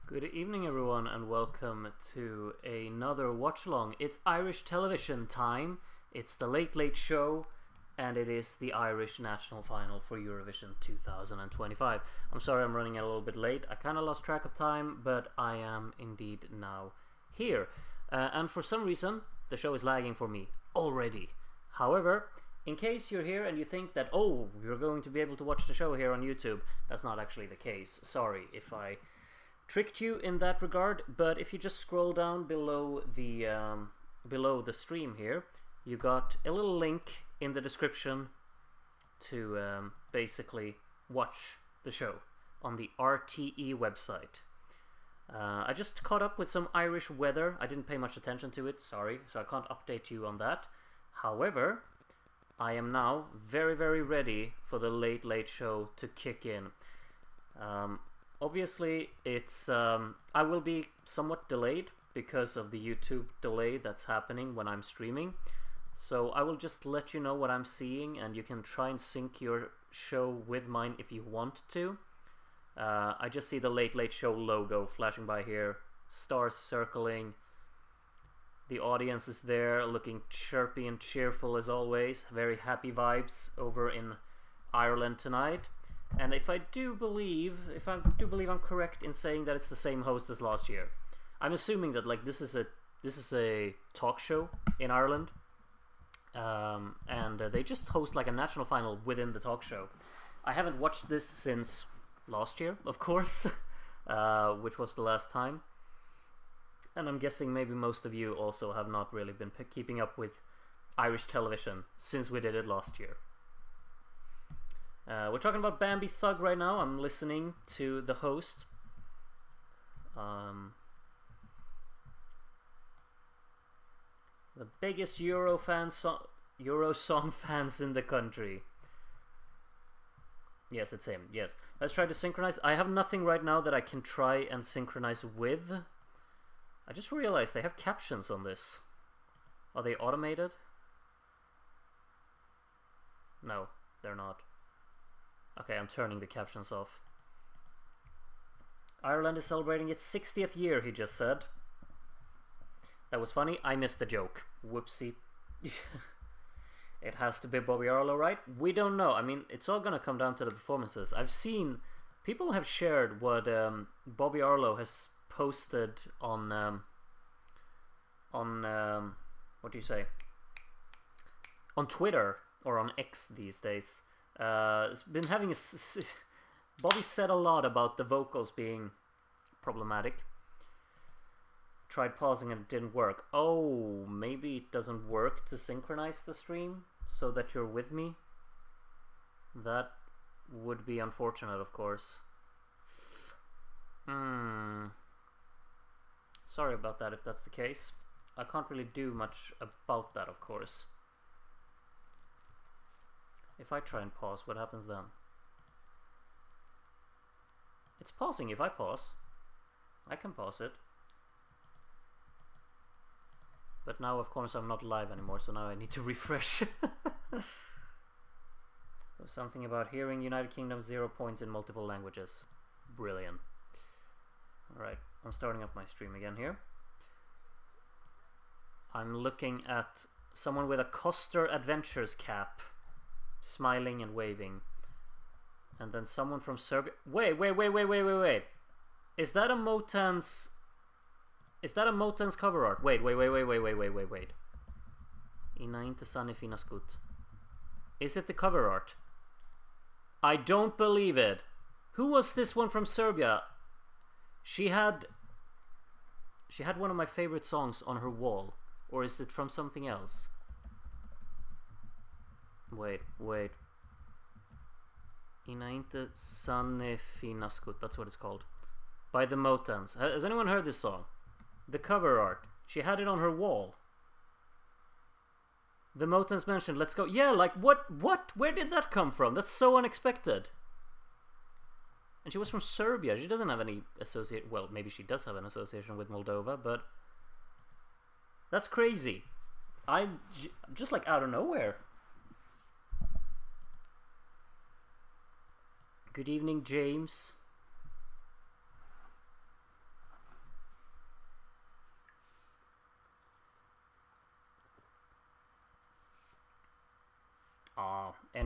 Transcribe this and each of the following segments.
Good evening, everyone, and welcome to another watch-along. It's Irish television time. It's the Late Late Show, and it is the Irish national final for Eurovision 2025. I'm sorry I'm running a little bit late. I kind of lost track of time, but I am indeed now here. And for some reason, the show is lagging for me already. However, in case you're here and you think that, oh, you're going to be able to watch the show here on YouTube, that's not actually the case. Sorry if I tricked you in that regard, but if you just scroll down below the stream here, you got a little link in the description to basically watch the show on the RTE website. I just caught up with some Irish weather. I didn't pay much attention to it, sorry, so I can't update you on that. However, I am now very, very ready for the Late Late Show to kick in. Obviously, it's I will be somewhat delayed because of the YouTube delay that's happening when I'm streaming. So I will just let you know what I'm seeing, and you can try and sync your show with mine if you want to. I just see the Late Late Show logo flashing by here, stars circling. The audience is there, looking chirpy and cheerful as always. Very happy vibes over in Ireland tonight. And if I do believe I'm correct in saying that it's the same host as last year. I'm assuming that this is a talk show in Ireland, and they just host like a national final within the talk show. I haven't watched this since last year, of course, which was the last time. And I'm guessing maybe most of you also have not really been keeping up with Irish television since we did it last year. We're talking about Bambi Thug right now. I'm listening to the host. The biggest Eurosong fans in the country. Yes, it's him. Yes. Let's try to synchronize. I have nothing right now that I can try and synchronize with. I just realized they have captions on this. Are they automated? No, they're not. Okay, I'm turning the captions off. Ireland is celebrating its 60th year, he just said. That was funny. I missed the joke. Whoopsie. It has to be Bobbi Arlo, right? We don't know. I mean, it's all gonna come down to the performances. I've seen people have shared what Bobbi Arlo has posted on what do you say? On Twitter or on X these days. It's been having Bobbi said a lot about the vocals being problematic. Tried pausing and it didn't work. Oh, maybe it doesn't work to synchronize the stream so that you're with me. That would be unfortunate, of course. Sorry about that if that's the case. I can't really do much about that, of course. If I try and pause, what happens then? It's pausing if I pause. I can pause it. But now, of course, I'm not live anymore, so now I need to refresh. There's something about hearing United Kingdom 0 points in multiple languages. Brilliant. Alright, I'm starting up my stream again here. I'm looking at someone with a Coster Adventures cap, smiling and waving, and then someone from Serbia. Wait! Is that a Motan's cover art? Wait. Inainte Sani fina skut. Is it the cover art? I don't believe it. Who was this one from Serbia? She had one of my favorite songs on her wall, or is it from something else? Wait. Inainte Sane fina skut. That's what it's called. By the Motans. Has anyone heard this song? The cover art. She had it on her wall. The Motans mentioned, let's go. Yeah, like, what? Where did that come from? That's so unexpected. And she was from Serbia. She doesn't have any associate. Well, maybe she does have an association with Moldova, but that's crazy. Just like out of nowhere. Good evening, James.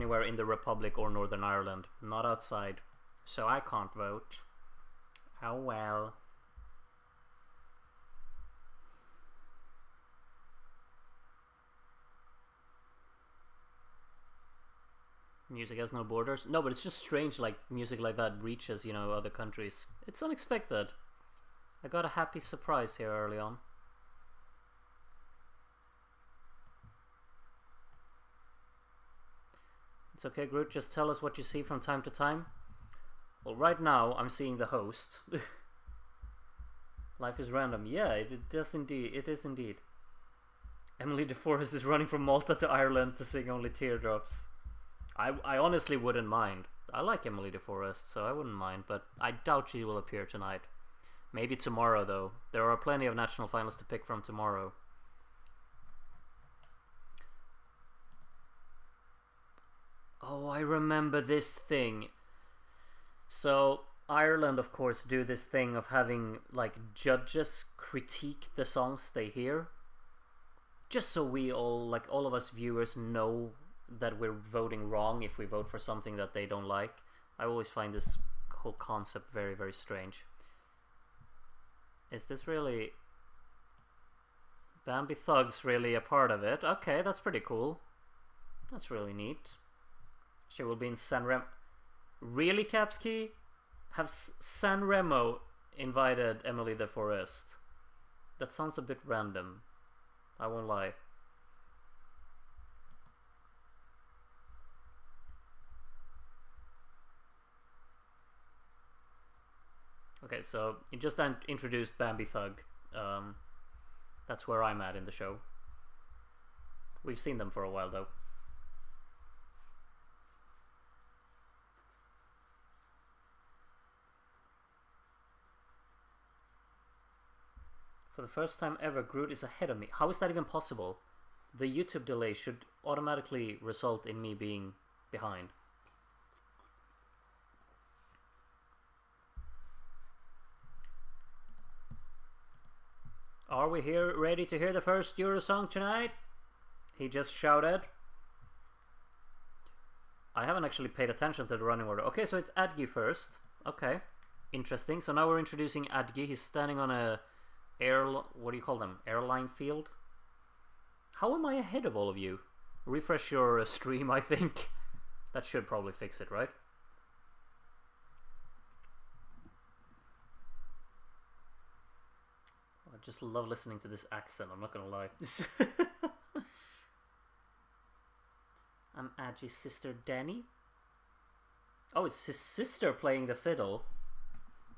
anywhere in the Republic or Northern Ireland. Not outside. So I can't vote. Oh well. Music has no borders. No, but it's just strange, like, music like that reaches, you know, other countries. It's unexpected. I got a happy surprise here early on. It's okay, Groot, just tell us what you see from time to time. Well, right now, I'm seeing the host. Life is random. Yeah, it does indeed. It is indeed. Emily DeForest is running from Malta to Ireland to sing Only Teardrops. I honestly wouldn't mind. I like Emily DeForest, so I wouldn't mind, but I doubt she will appear tonight. Maybe tomorrow, though. There are plenty of national finals to pick from tomorrow. Oh, I remember this thing. So, Ireland, of course, do this thing of having, like, judges critique the songs they hear. Just so we all, like, all of us viewers know that we're voting wrong if we vote for something that they don't like. I always find this whole concept very, very strange. Is this really... Bambi Thug's really a part of it? Okay, that's pretty cool. That's really neat. She will be in San Remo. Really, Capski? Have San Remo invited Emily DeForest? That sounds a bit random. I won't lie. Okay, so you just introduced Bambi Thug. That's where I'm at in the show. We've seen them for a while, though. For the first time ever, Groot is ahead of me. How is that even possible? The YouTube delay should automatically result in me being behind. Are we here ready to hear the first Eurosong tonight? He just shouted. I haven't actually paid attention to the running order. Okay, so it's Adgy first. Okay, interesting. So now we're introducing Adgy. He's standing on a what do you call them? Airline field? How am I ahead of all of you? Refresh your stream, I think. That should probably fix it, right? I just love listening to this accent, I'm not gonna lie. I'm Adgy's sister Danny. Oh, it's his sister playing the fiddle.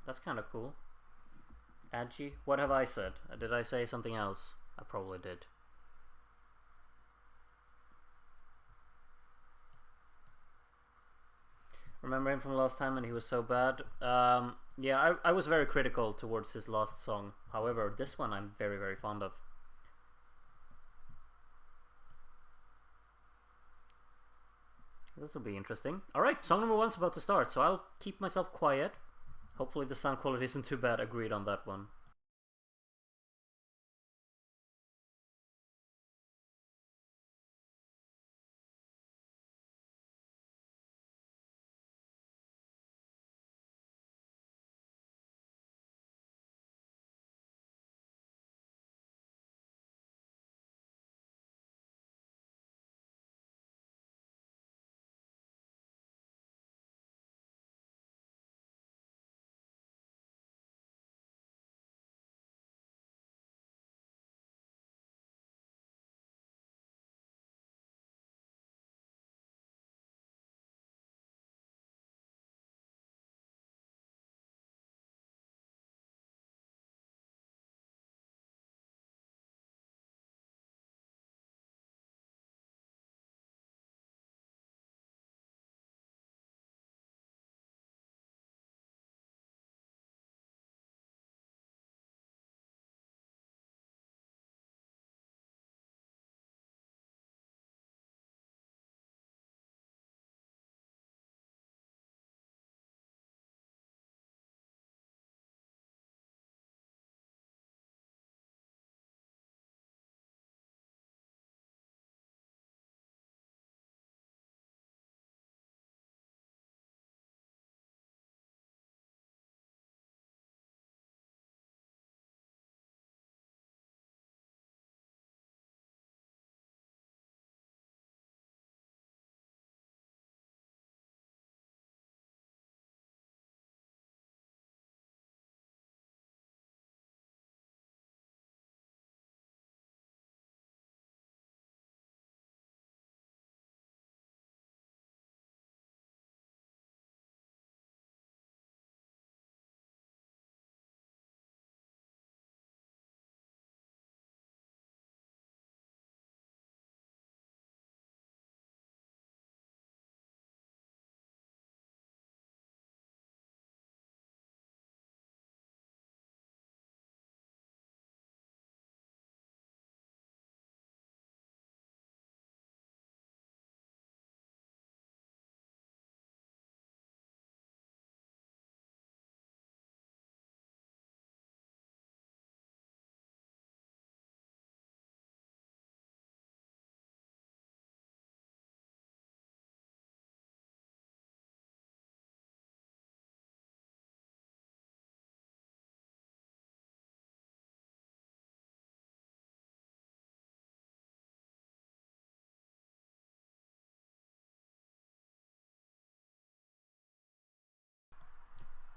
That's kind of cool. Adgy, what have I said? Did I say something else? I probably did. Remember him from last time and he was so bad? Yeah, I was very critical towards his last song. However, this one I'm very, very fond of. This will be interesting. Alright, song number 1's about to start, so I'll keep myself quiet. Hopefully the sound quality isn't too bad. Agreed on that one.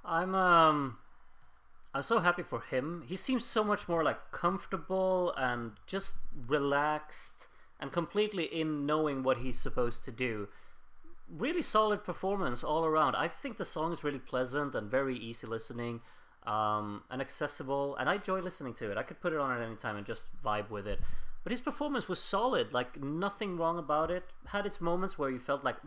I'm um I'm so happy for him. He seems so much more like comfortable and just relaxed and completely in knowing what he's supposed to do. Really solid performance all around. I think the song is really pleasant and very easy listening, and accessible, and I enjoy listening to it. I could put it on at any time and just vibe with it. But his performance was solid, like nothing wrong about it. Had its moments where you felt like,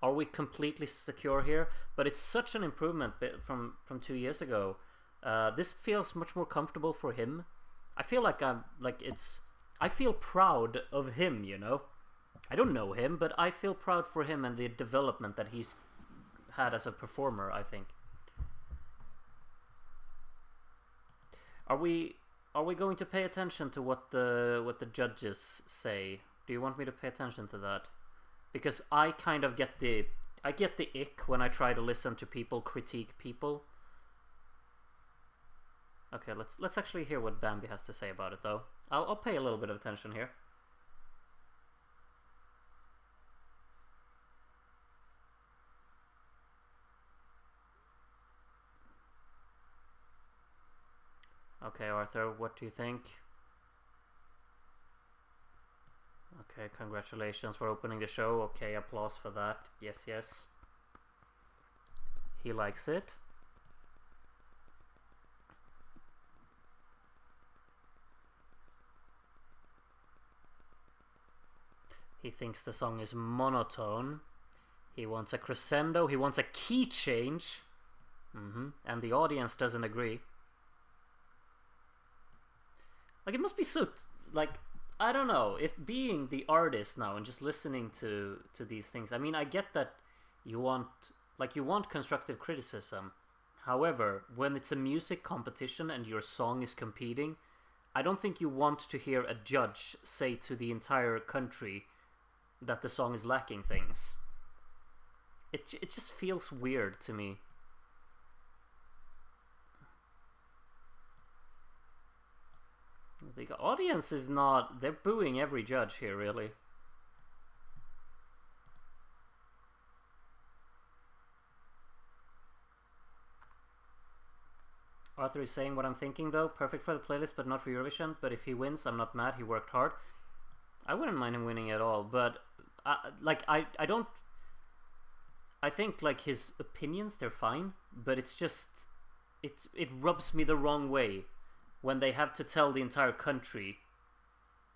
are we completely secure here? But it's such an improvement from 2 years ago. This feels much more comfortable for him. I feel like I feel proud of him, you know? I don't know him, but I feel proud for him and the development that he's had as a performer, I think. Are we going to pay attention to what the judges say? Do you want me to pay attention to that? Because I kind of get the ick when I try to listen to people critique people. Okay, let's actually hear what Bambi has to say about it, though. I'll pay a little bit of attention here. Okay, Arthur, what do you think? Okay, congratulations for opening the show. Okay, applause for that. Yes, yes. He likes it. He thinks the song is monotone. He wants a crescendo. He wants a key change. And the audience doesn't agree. Like, it must be so... Like, I don't know. If being the artist now and just listening to these things... I mean, I get that you want... Like, you want constructive criticism. However, when it's a music competition and your song is competing, I don't think you want to hear a judge say to the entire country that the song is lacking things. It just feels weird to me. The audience is not... They're booing every judge here, really. Arthur is saying what I'm thinking, though. Perfect for the playlist, but not for Eurovision. But if he wins, I'm not mad. He worked hard. I wouldn't mind him winning at all, but... I don't... I think, like, his opinions, they're fine. But it's just... It rubs me the wrong way when they have to tell the entire country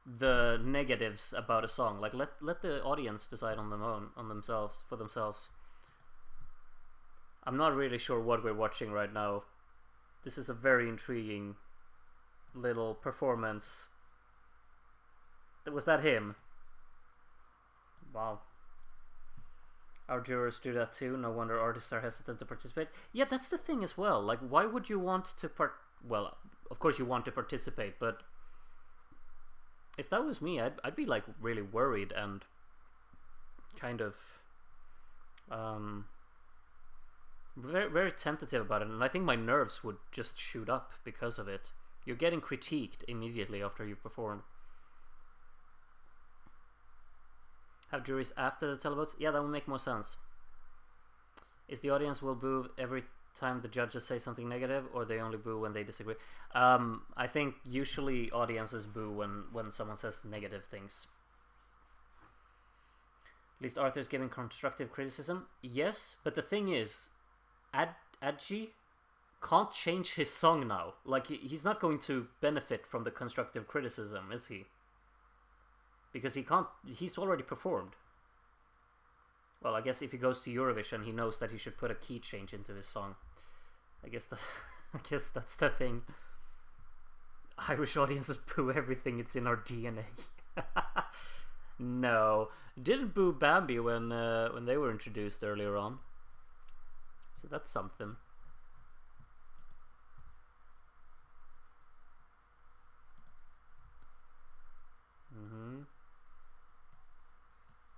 the negatives about a song. Like, let the audience decide on themselves, for themselves. I'm not really sure what we're watching right now. This is a very intriguing little performance. Was that him? Wow. Our jurors do that too. No wonder artists are hesitant to participate. Yeah, that's the thing as well. Like, why would you want to well, of course you want to participate, but if that was me, I'd be like really worried and kind of very, very tentative about it, and I think my nerves would just shoot up because of it. You're getting critiqued immediately after you've performed. Have juries after the televotes? Yeah, that would make more sense. Is the audience will boo every time the judges say something negative, or they only boo when they disagree? I think usually audiences boo when someone says negative things. At least Arthur's giving constructive criticism. Yes, but the thing is, Adgy can't change his song now. Like, he's not going to benefit from the constructive criticism, is he? Because he can't... He's already performed. Well, I guess if he goes to Eurovision, he knows that he should put a key change into his song. I guess that's the thing. Irish audiences boo everything. It's in our DNA. No, didn't boo Bambi when they were introduced earlier on. So that's something.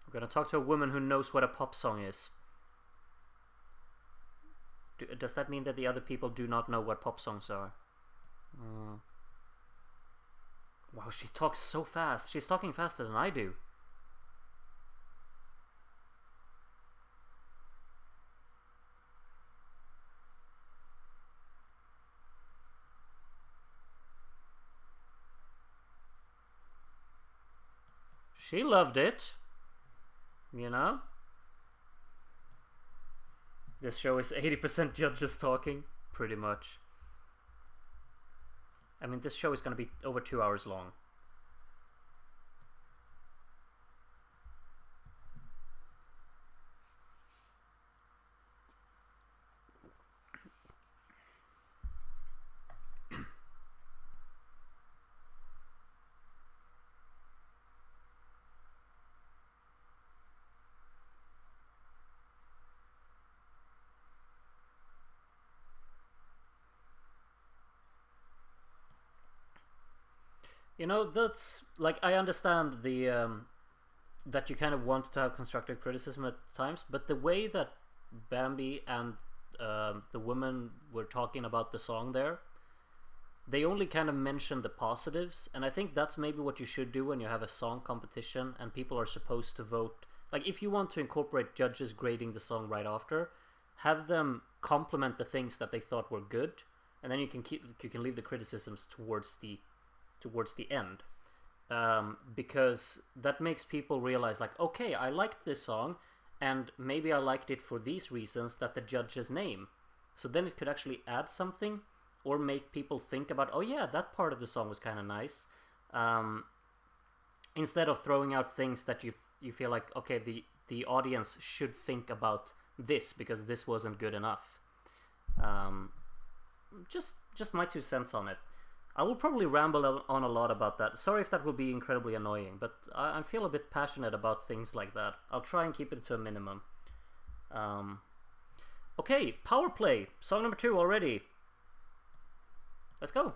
We're gonna talk to a woman who knows what a pop song is. Does that mean that the other people do not know what pop songs are? Wow, she talks so fast. She's talking faster than I do. She loved it. You know? This show is 80% judges talking. Pretty much. I mean, this show is going to be over 2 hours long. You know, that's like, I understand the that you kind of want to have constructive criticism at times, but the way that Bambi and the women were talking about the song there, they only kind of mentioned the positives, and I think that's maybe what you should do when you have a song competition and people are supposed to vote. Like, if you want to incorporate judges grading the song right after, have them compliment the things that they thought were good, and then you can leave the criticisms towards the end, because that makes people realize, like, okay, I liked this song, and maybe I liked it for these reasons that the judges name. So then it could actually add something, or make people think about, oh yeah, that part of the song was kind of nice, instead of throwing out things that you feel like, okay, the audience should think about this because this wasn't good enough. Just my 2 cents on it. I will probably ramble on a lot about that. Sorry if that will be incredibly annoying, but I feel a bit passionate about things like that. I'll try and keep it to a minimum. Okay, Power Play. Song number 2 already. Let's go.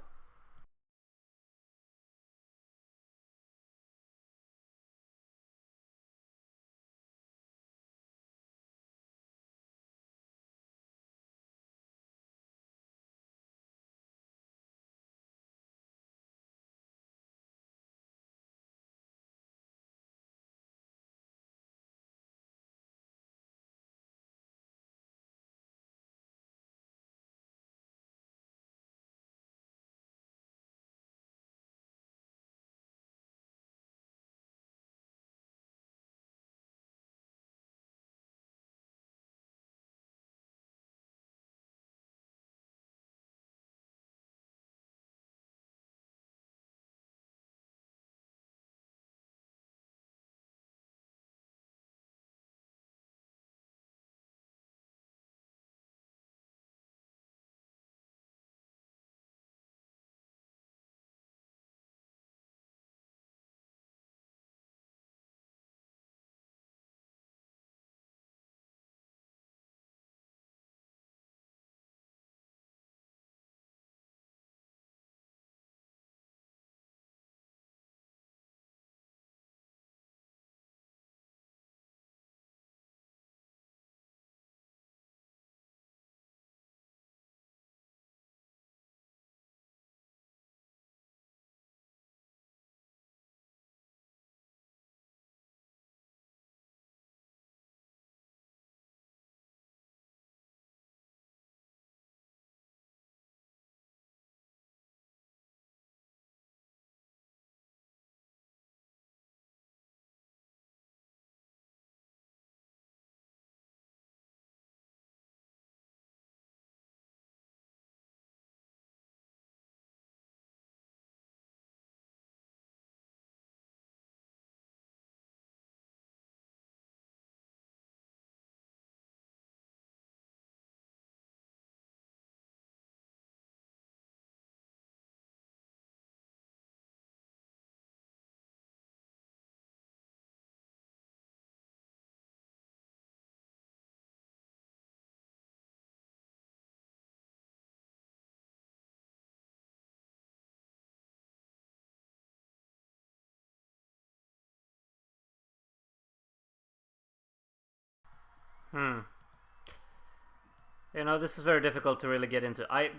You know, this is very difficult to really get into. I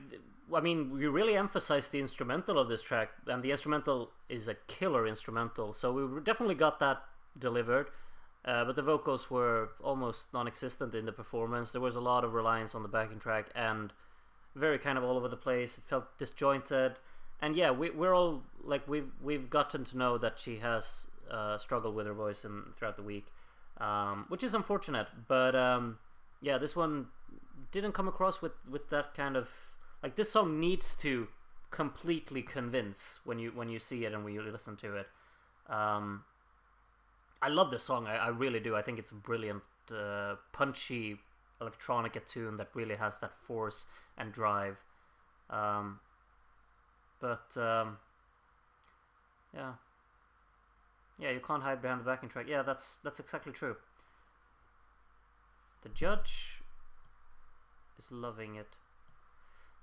mean, we really emphasized the instrumental of this track, and the instrumental is a killer instrumental, so we definitely got that delivered. But the vocals were almost non-existent in the performance. There was a lot of reliance on the backing track, and very kind of all over the place. It felt disjointed, and yeah, we're all like, we've gotten to know that she has struggled with her voice throughout the week, which is unfortunate. But yeah, this one didn't come across with that kind of, like, this song needs to completely convince when you see it and when you listen to it. I love this song. I really do. I think it's a brilliant, punchy electronica tune that really has that force and drive. Yeah, you can't hide behind the backing track. Yeah, that's exactly true. The judge is loving it.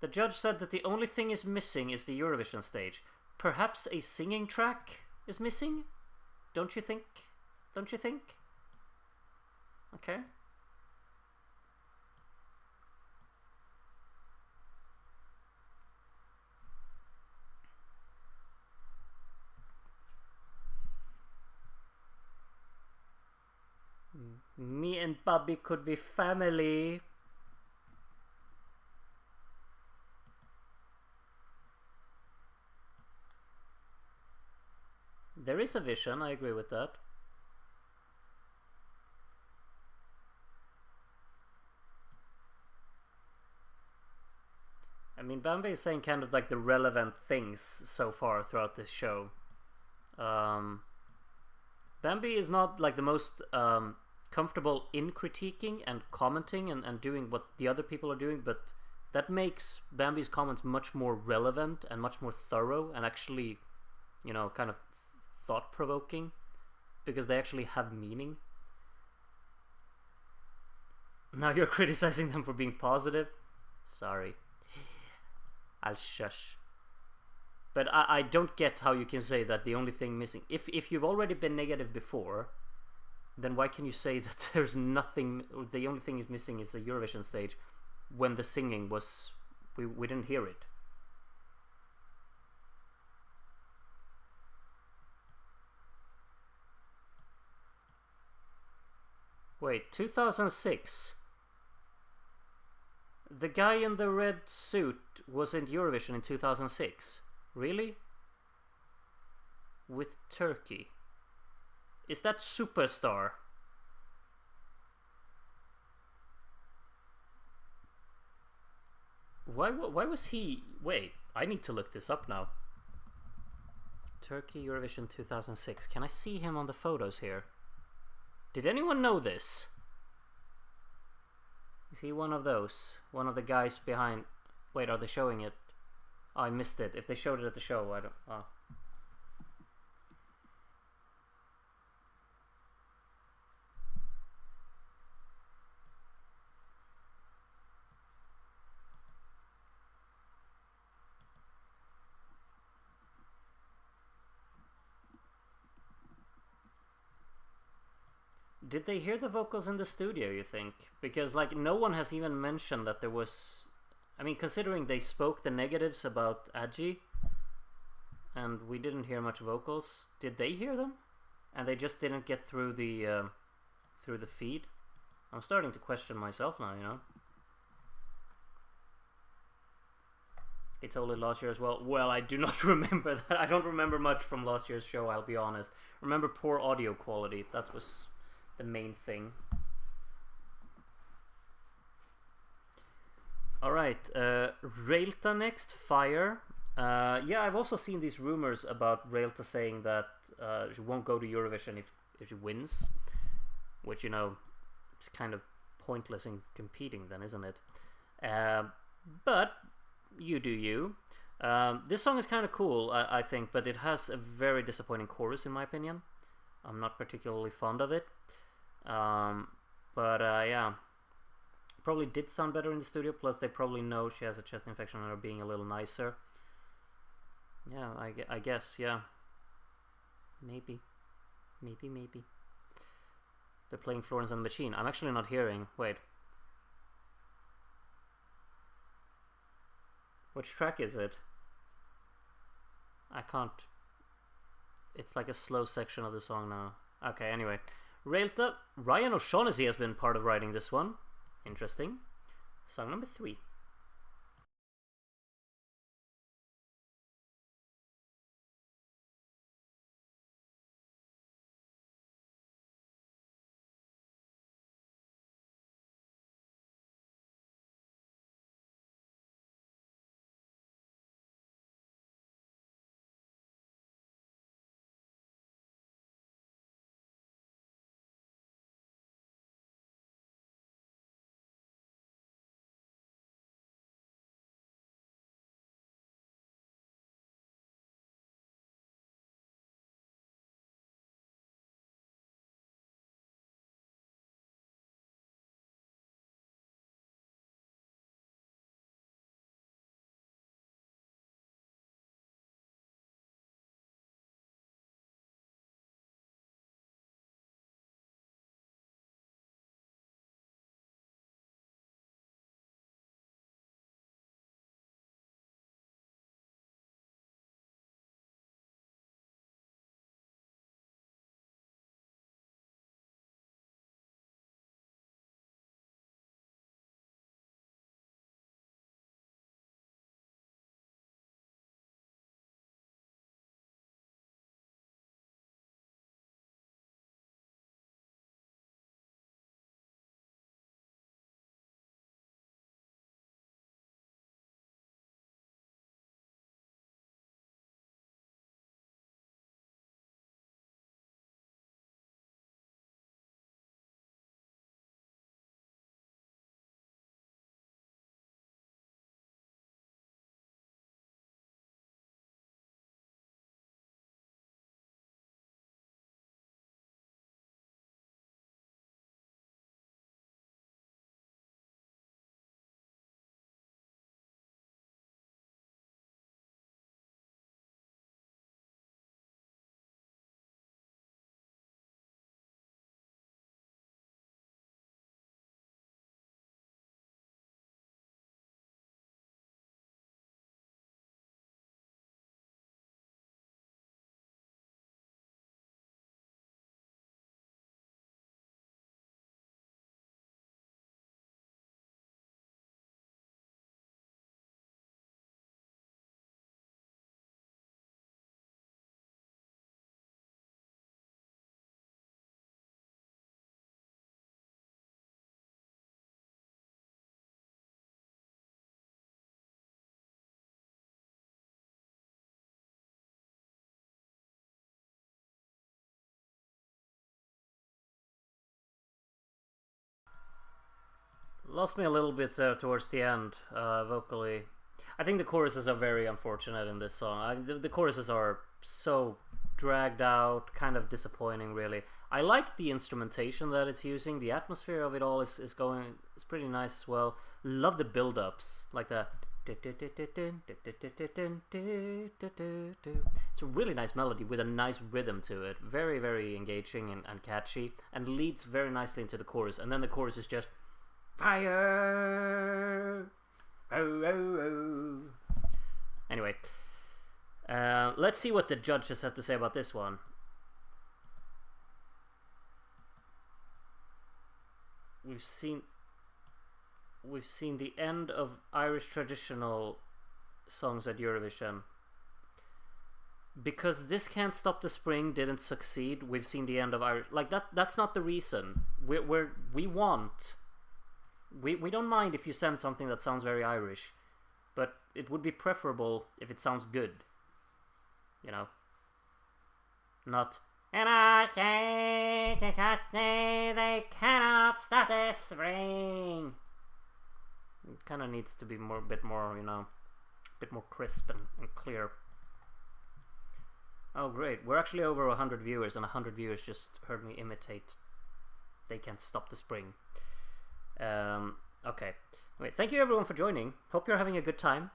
The judge said that the only thing is missing is the Eurovision stage. Perhaps a singing track is missing? Don't you think? Don't you think? Okay. Me and Bobbi could be family. There is a vision, I agree with that. I mean, Bambi is saying kind of like the relevant things so far throughout this show. Bambi is not like the most comfortable in critiquing and commenting and doing what the other people are doing, but that makes Bambi's comments much more relevant and much more thorough and actually, you know, kind of thought-provoking, because they actually have meaning. Now you're criticizing them for being positive? Sorry. I'll shush. But I don't get how you can say that the only thing missing... If you've already been negative before, then why can you say that there's nothing... The only thing is missing is the Eurovision stage, when the singing was... We didn't hear it. Wait, 2006? The guy in the red suit was in Eurovision in 2006? Really? With Turkey? Is that Superstar? Why was he... Wait, I need to look this up now. Turkey Eurovision 2006. Can I see him on the photos here? Did anyone know this? Is he one of those? One of the guys behind... Wait, are they showing it? Oh, I missed it. If they showed it at the show, I don't... Oh. Did they hear the vocals in the studio, you think? Because, like, no one has even mentioned that there was... I mean, considering they spoke the negatives about Adgy, and we didn't hear much vocals, did they hear them? And they just didn't get through the feed? I'm starting to question myself now, you know? He told it last year as well. Well, I do not remember that. I don't remember much from last year's show, I'll be honest. Remember poor audio quality. That was the main thing. Alright, Reylta next, Fire. Yeah, I've also seen these rumors about Reylta saying that she won't go to Eurovision if she wins. Which, you know, is kind of pointless in competing then, isn't it? But, you do you. This song is kind of cool, I think, but it has a very disappointing chorus in my opinion. I'm not particularly fond of it. Yeah. Probably did sound better in the studio, plus they probably know she has a chest infection and are being a little nicer. Yeah, I guess, yeah. Maybe. They're playing Florence and the Machine. I'm actually not hearing. Wait. Which track is it? I can't... It's like a slow section of the song now. Okay, anyway. Reylta. Ryan O'Shaughnessy has been part of writing this one. Interesting. Song number 3. lost me a little bit towards the end, vocally. I think the choruses are very unfortunate in this song. The choruses are so dragged out, kind of disappointing, really. I like the instrumentation that it's using. The atmosphere of it all is pretty nice as well. Love the build-ups, like the. It's a really nice melody with a nice rhythm to it. Very, very engaging and catchy, and leads very nicely into the chorus. And then the chorus is just fire. Oh, oh, oh. Anyway, let's see what the judges have to say about this one. We've seen the end of Irish traditional songs at Eurovision. Because This Can't Stop the Spring didn't succeed, we've seen the end of Irish. Like, that's not the reason. We don't mind if you send something that sounds very Irish, but it would be preferable if it sounds good. You know? Not, and I say because they cannot stop the spring. It kind of needs to be a bit more, you know, a bit more crisp and clear. Oh great, we're actually over 100 viewers, and 100 viewers just heard me imitate They Can't Stop the Spring. Okay. Wait, thank you everyone for joining. Hope you're having a good time.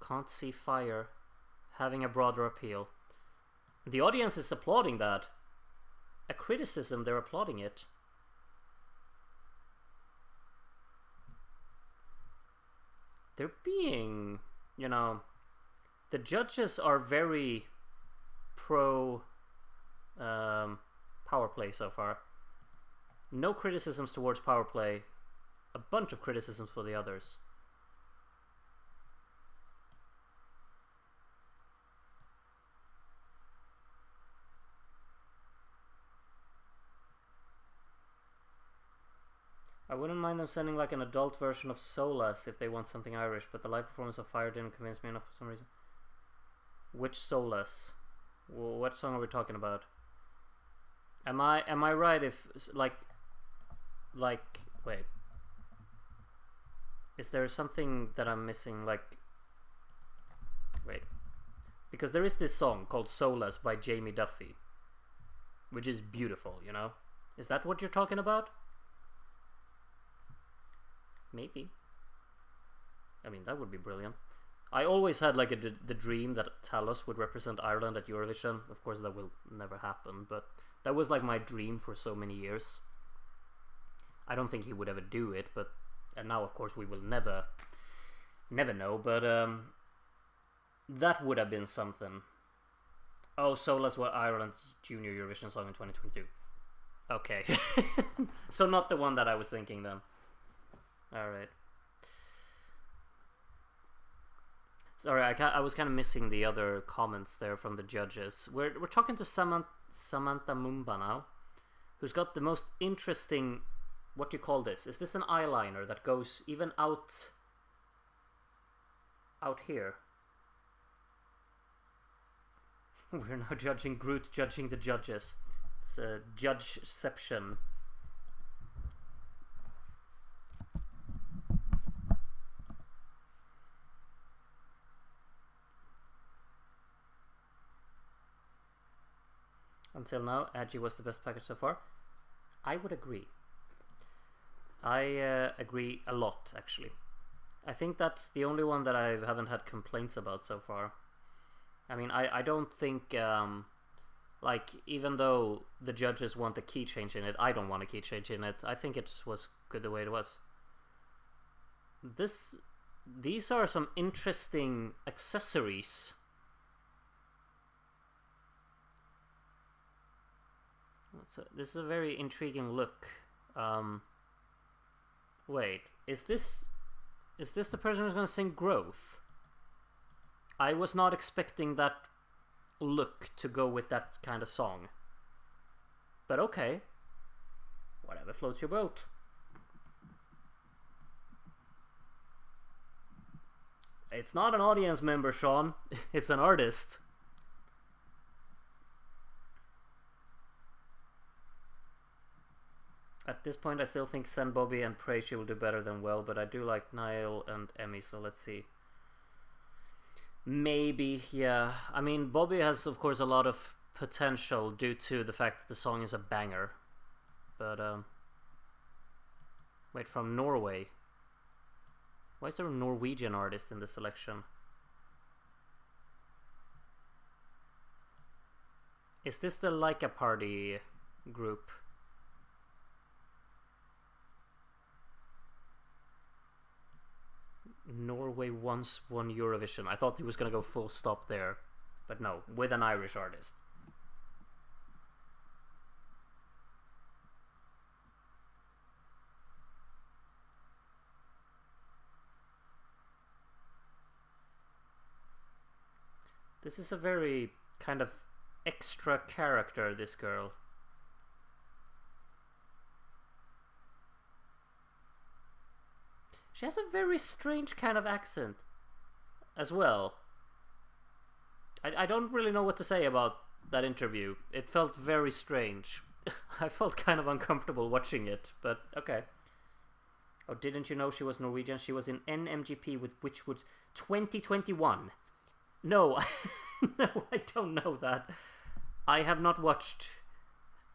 Can't see fire having a broader appeal. The audience is applauding that. A criticism, they're applauding it. They're being, you know, the judges are very pro power play so far. No criticisms towards power play. A bunch of criticisms for the others. I wouldn't mind them sending like an adult version of Solas if they want something Irish, but the live performance of Fire didn't convince me enough for some reason. Which Solas? What song are we talking about? Am I right if like wait, is there something that I'm missing? Like, wait, because there is this song called Solas by Jamie Duffy, which is beautiful, you know? Is that what you're talking about? Maybe. I mean, that would be brilliant. I always had like the dream that Talos would represent Ireland at Eurovision. Of course, that will never happen, but that was like my dream for so many years. I don't think he would ever do it, but and now of course we will never know. But that would have been something. Oh, Solas was Ireland's junior Eurovision song in 2022. Okay, so not the one that I was thinking then. All right. Sorry, I was kind of missing the other comments there from the judges. We're talking to Samantha Mumba now, who's got the most interesting. What do you call this? Is this an eyeliner that goes even out here? We're now judging Groot, judging the judges. It's a judgeception. Until now, Adgy was the best package so far. I would agree. I agree a lot, actually. I think that's the only one that I haven't had complaints about so far. I mean, I don't think, like, even though the judges want a key change in it, I don't want a key change in it. I think it was good the way it was. These are some interesting accessories. So this is a very intriguing look. Wait, is this the person who's gonna sing Growth? I was not expecting that look to go with that kind of song. But okay. Whatever floats your boat. It's not an audience member, Sean. It's an artist. A this point, I still think Send Bobbi and Pray she will do better than Well, but I do like Niyl and Emmy, so let's see. Maybe, yeah. I mean, Bobbi has, of course, a lot of potential due to the fact that the song is a banger. But, wait, from Norway. Why is there a Norwegian artist in the selection? Is this the Leica Party group? Norway once won Eurovision. I thought he was gonna go full stop there, but no, with an Irish artist. This is a very kind of extra character, this girl. She has a very strange kind of accent as well. I don't really know what to say about that interview. It felt very strange. I felt kind of uncomfortable watching it, but okay. Oh, didn't you know she was Norwegian? She was in NMGP with Witchwood's 2021. No, no, I don't know that. I have not watched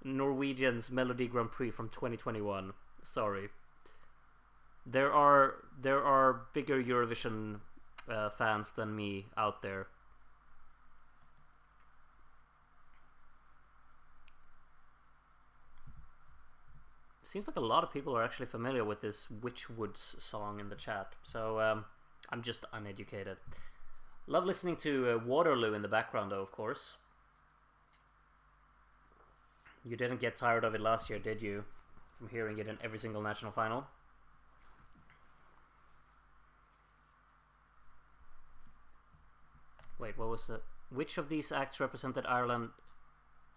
Norwegian's Melody Grand Prix from 2021. Sorry. There are bigger Eurovision fans than me out there. Seems like a lot of people are actually familiar with this Witchwood's song in the chat, so I'm just uneducated. Love listening to Waterloo in the background, though, of course. You didn't get tired of it last year, did you? From hearing it in every single national final? Wait, what was the... Which of these acts represented Ireland?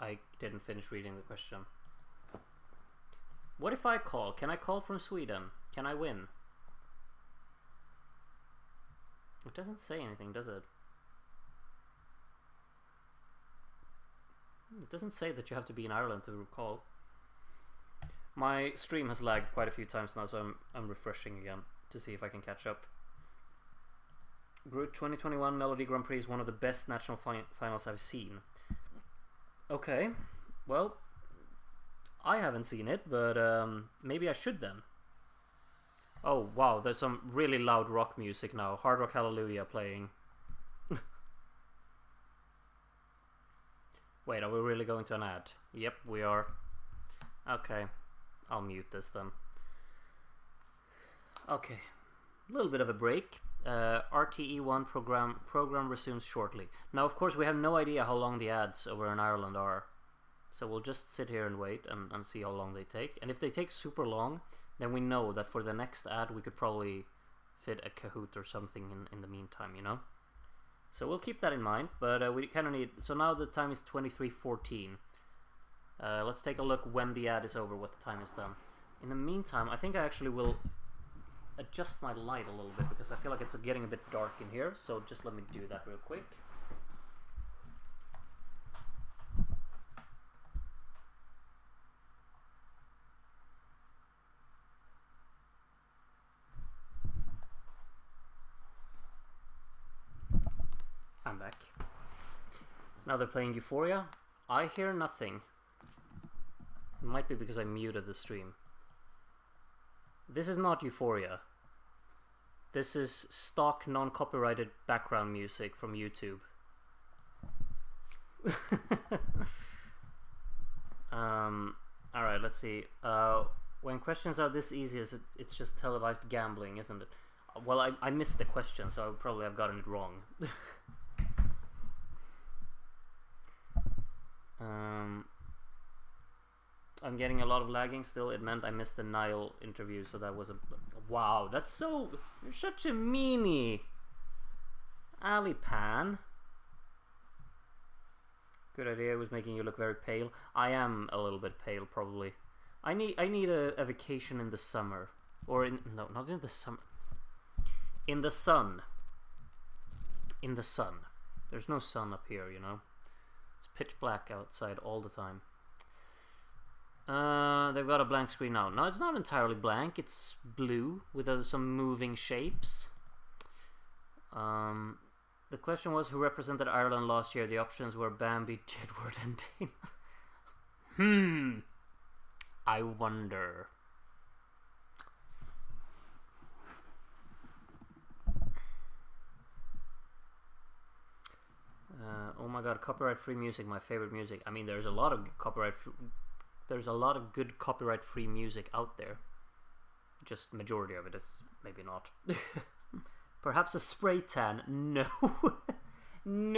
I didn't finish reading the question. What if I call? Can I call from Sweden? Can I win? It doesn't say anything, does it? It doesn't say that you have to be in Ireland to call. My stream has lagged quite a few times now, so I'm refreshing again to see if I can catch up. Group 2021 Melody Grand Prix is one of the best national finals I've seen. Okay, well, I haven't seen it, but maybe I should then. Oh wow, there's some really loud rock music now. Hard Rock Hallelujah playing. Wait, are we really going to an ad? Yep, we are. Okay, I'll mute this then. Okay, a little bit of a break. RTE1 program resumes shortly. Now, of course, we have no idea how long the ads over in Ireland are. So we'll just sit here and wait and see how long they take. And if they take super long, then we know that for the next ad we could probably fit a Kahoot or something in the meantime, you know? So we'll keep that in mind, but we kind of need... So now the time is 23:14. Let's take a look when the ad is over, what the time is then. In the meantime, I think I actually will adjust my light a little bit because I feel like it's getting a bit dark in here, so just let me do that real quick. I'm back. Now they're playing Euphoria. I hear nothing. It might be because I muted the stream. This is not Euphoria. This is stock non-copyrighted background music from YouTube. Alright, let's see. When questions are this easy, it's just televised gambling, isn't it? Well, I missed the question, so I would probably have gotten it wrong. I'm getting a lot of lagging still. It meant I missed the Niyl interview, so that was a... Wow, that's so... You're such a meanie. Alipan. Good idea, it was making you look very pale. I am a little bit pale, probably. I need a vacation in the summer. Or in... No, not in the summer. In the sun. In the sun. There's no sun up here, you know. It's pitch black outside all the time. They've got a blank screen now. No, it's not entirely blank. It's blue with some moving shapes. The question was who represented Ireland last year. The options were Bambi, Jedward, and Dana. I wonder. Oh my god, copyright-free music, my favorite music. I mean, there's a lot of good copyright-free music out there. Just majority of it is maybe not. Perhaps a spray tan. No. No.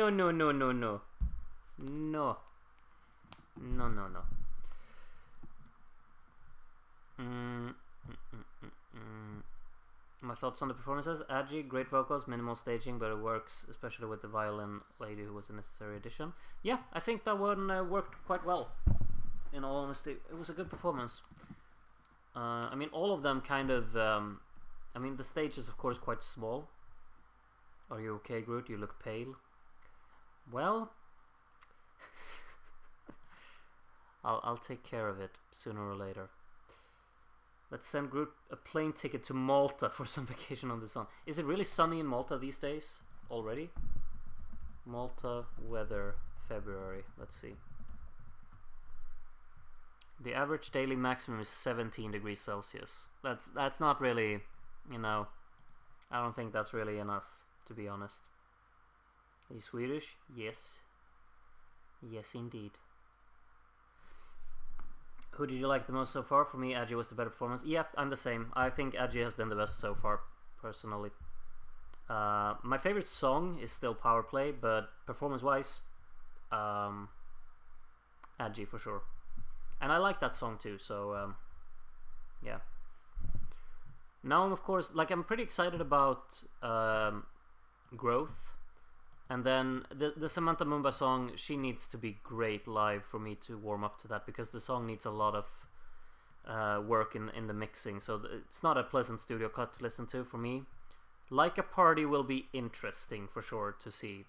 My thoughts on the performances. Adgy, great vocals, minimal staging, but it works, especially with the violin lady who was a necessary addition. Yeah, I think that one worked quite well. In all honesty, it was a good performance. I mean, all of them kind of... I mean, the stage is of course quite small. Are you okay, Groot? You look pale. Well... I'll take care of it sooner or later. Let's send Groot a plane ticket to Malta for some vacation on the sun. Is it really sunny in Malta these days already? Malta weather, February. Let's see. The average daily maximum is 17 degrees Celsius. That's not really, you know, I don't think that's really enough, to be honest. Are you Swedish? Yes. Yes, indeed. Who did you like the most so far? For me, Adgy was the better performance. Yep, I'm the same. I think Adgy has been the best so far, personally. My favorite song is still Power Play, but performance-wise, Adgy for sure. And I like that song too, so yeah. Now I'm, of course, like, I'm pretty excited about Growth. And then the Samantha Mumba song, she needs to be great live for me to warm up to that, because the song needs a lot of work in the mixing, so it's not a pleasant studio cut to listen to for me. Like a Party will be interesting for sure to see.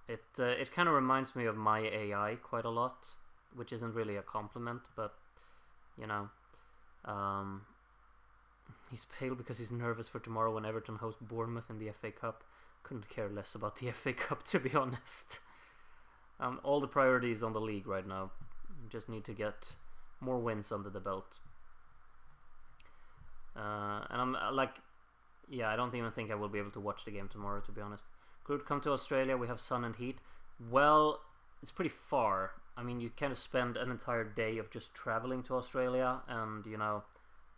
It kind of reminds me of My AI quite a lot, which isn't really a compliment, but you know, he's pale because he's nervous for tomorrow when Everton host Bournemouth in the FA Cup. Couldn't care less about the FA Cup, to be honest. All the priorities on the league right now. Just need to get more wins under the belt. And I'm like, yeah, I don't even think I will be able to watch the game tomorrow, to be honest. Groot, come to Australia, we have sun and heat. Well, it's pretty far. I mean, you kind of spend an entire day of just traveling to Australia, and you know,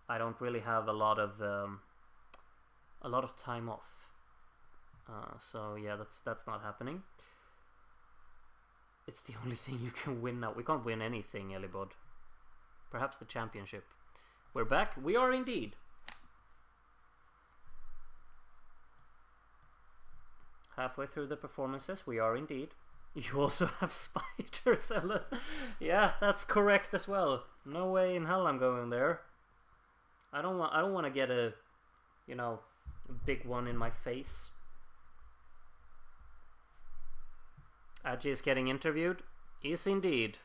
I don't really have a lot of time off. So yeah, that's not happening. It's the only thing you can win now. We can't win anything, Elibod. Perhaps the championship. We're back. We are indeed. Halfway through the performances, we are indeed. You also have spiders, Ella. Yeah, that's correct as well. No way in hell I'm going there. I don't want to get a, you know, a big one in my face. Adgy is getting interviewed. Yes, indeed.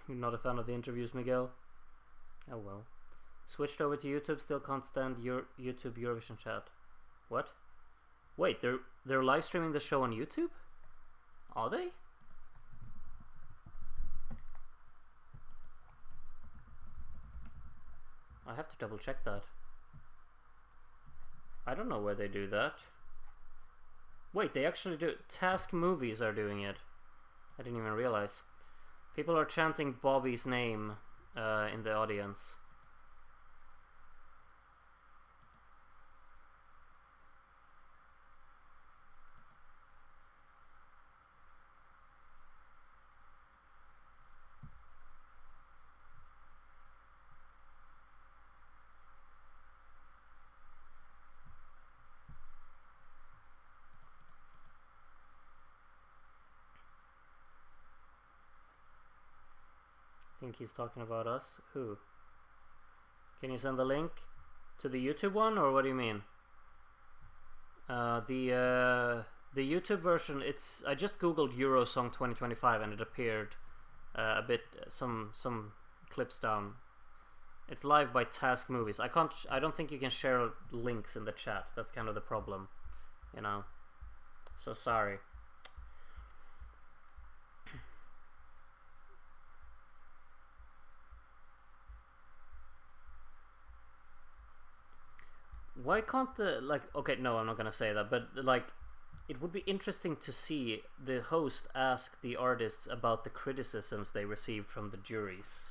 You're not a fan of the interviews, Miguel? Oh well. Switched over to YouTube, still can't stand your YouTube Eurovision chat. What? Wait, they're live streaming the show on YouTube? Are they? I have to double check that. I don't know where they do that. Wait, they actually do it. Task Movies are doing it. I didn't even realize. People are chanting Bobby's name in the audience. think he's talking about us. Who? Can you send the link to the YouTube one, or what do you mean? The YouTube version. I just googled Eurosong 2025 and it appeared a bit some clips down. It's live by Task Movies. I don't think you can share links in the chat. That's kind of the problem, you know. So sorry. Why can't okay, no, I'm not gonna say that, but it would be interesting to see the host ask the artists about the criticisms they received from the juries.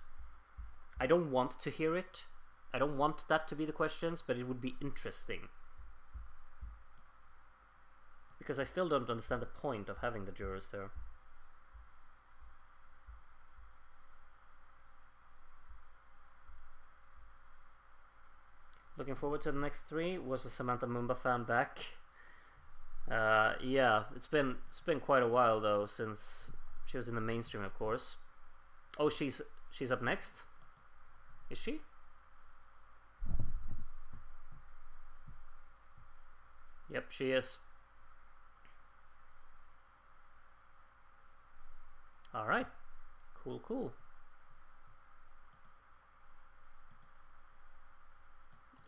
I don't want to hear it. I don't want that to be the questions, but it would be interesting. Because I still don't understand the point of having the jurors there. Looking forward to the next 3. Was a Samantha Mumba fan back? Yeah, it's been quite a while though since she was in the mainstream, of course. Oh, she's up next. Is she? Yep, she is. All right, cool.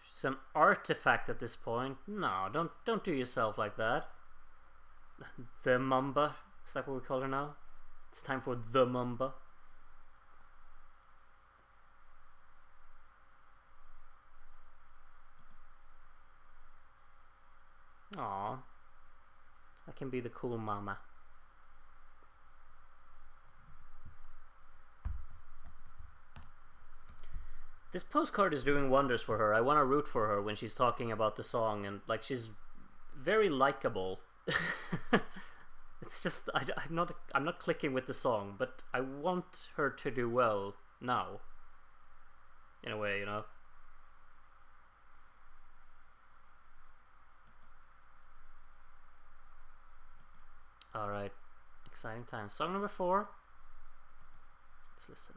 She's an artifact at this point. No, don't do yourself like that. The Mumba, is that what we call her now? It's time for the Mumba. Aww, I can be the cool mama. This postcard is doing wonders for her. I want to root for her when she's talking about the song, and she's very likable. It's just I'm not clicking with the song, but I want her to do well now. In a way, you know. All right, exciting time. Song number 4. Let's listen.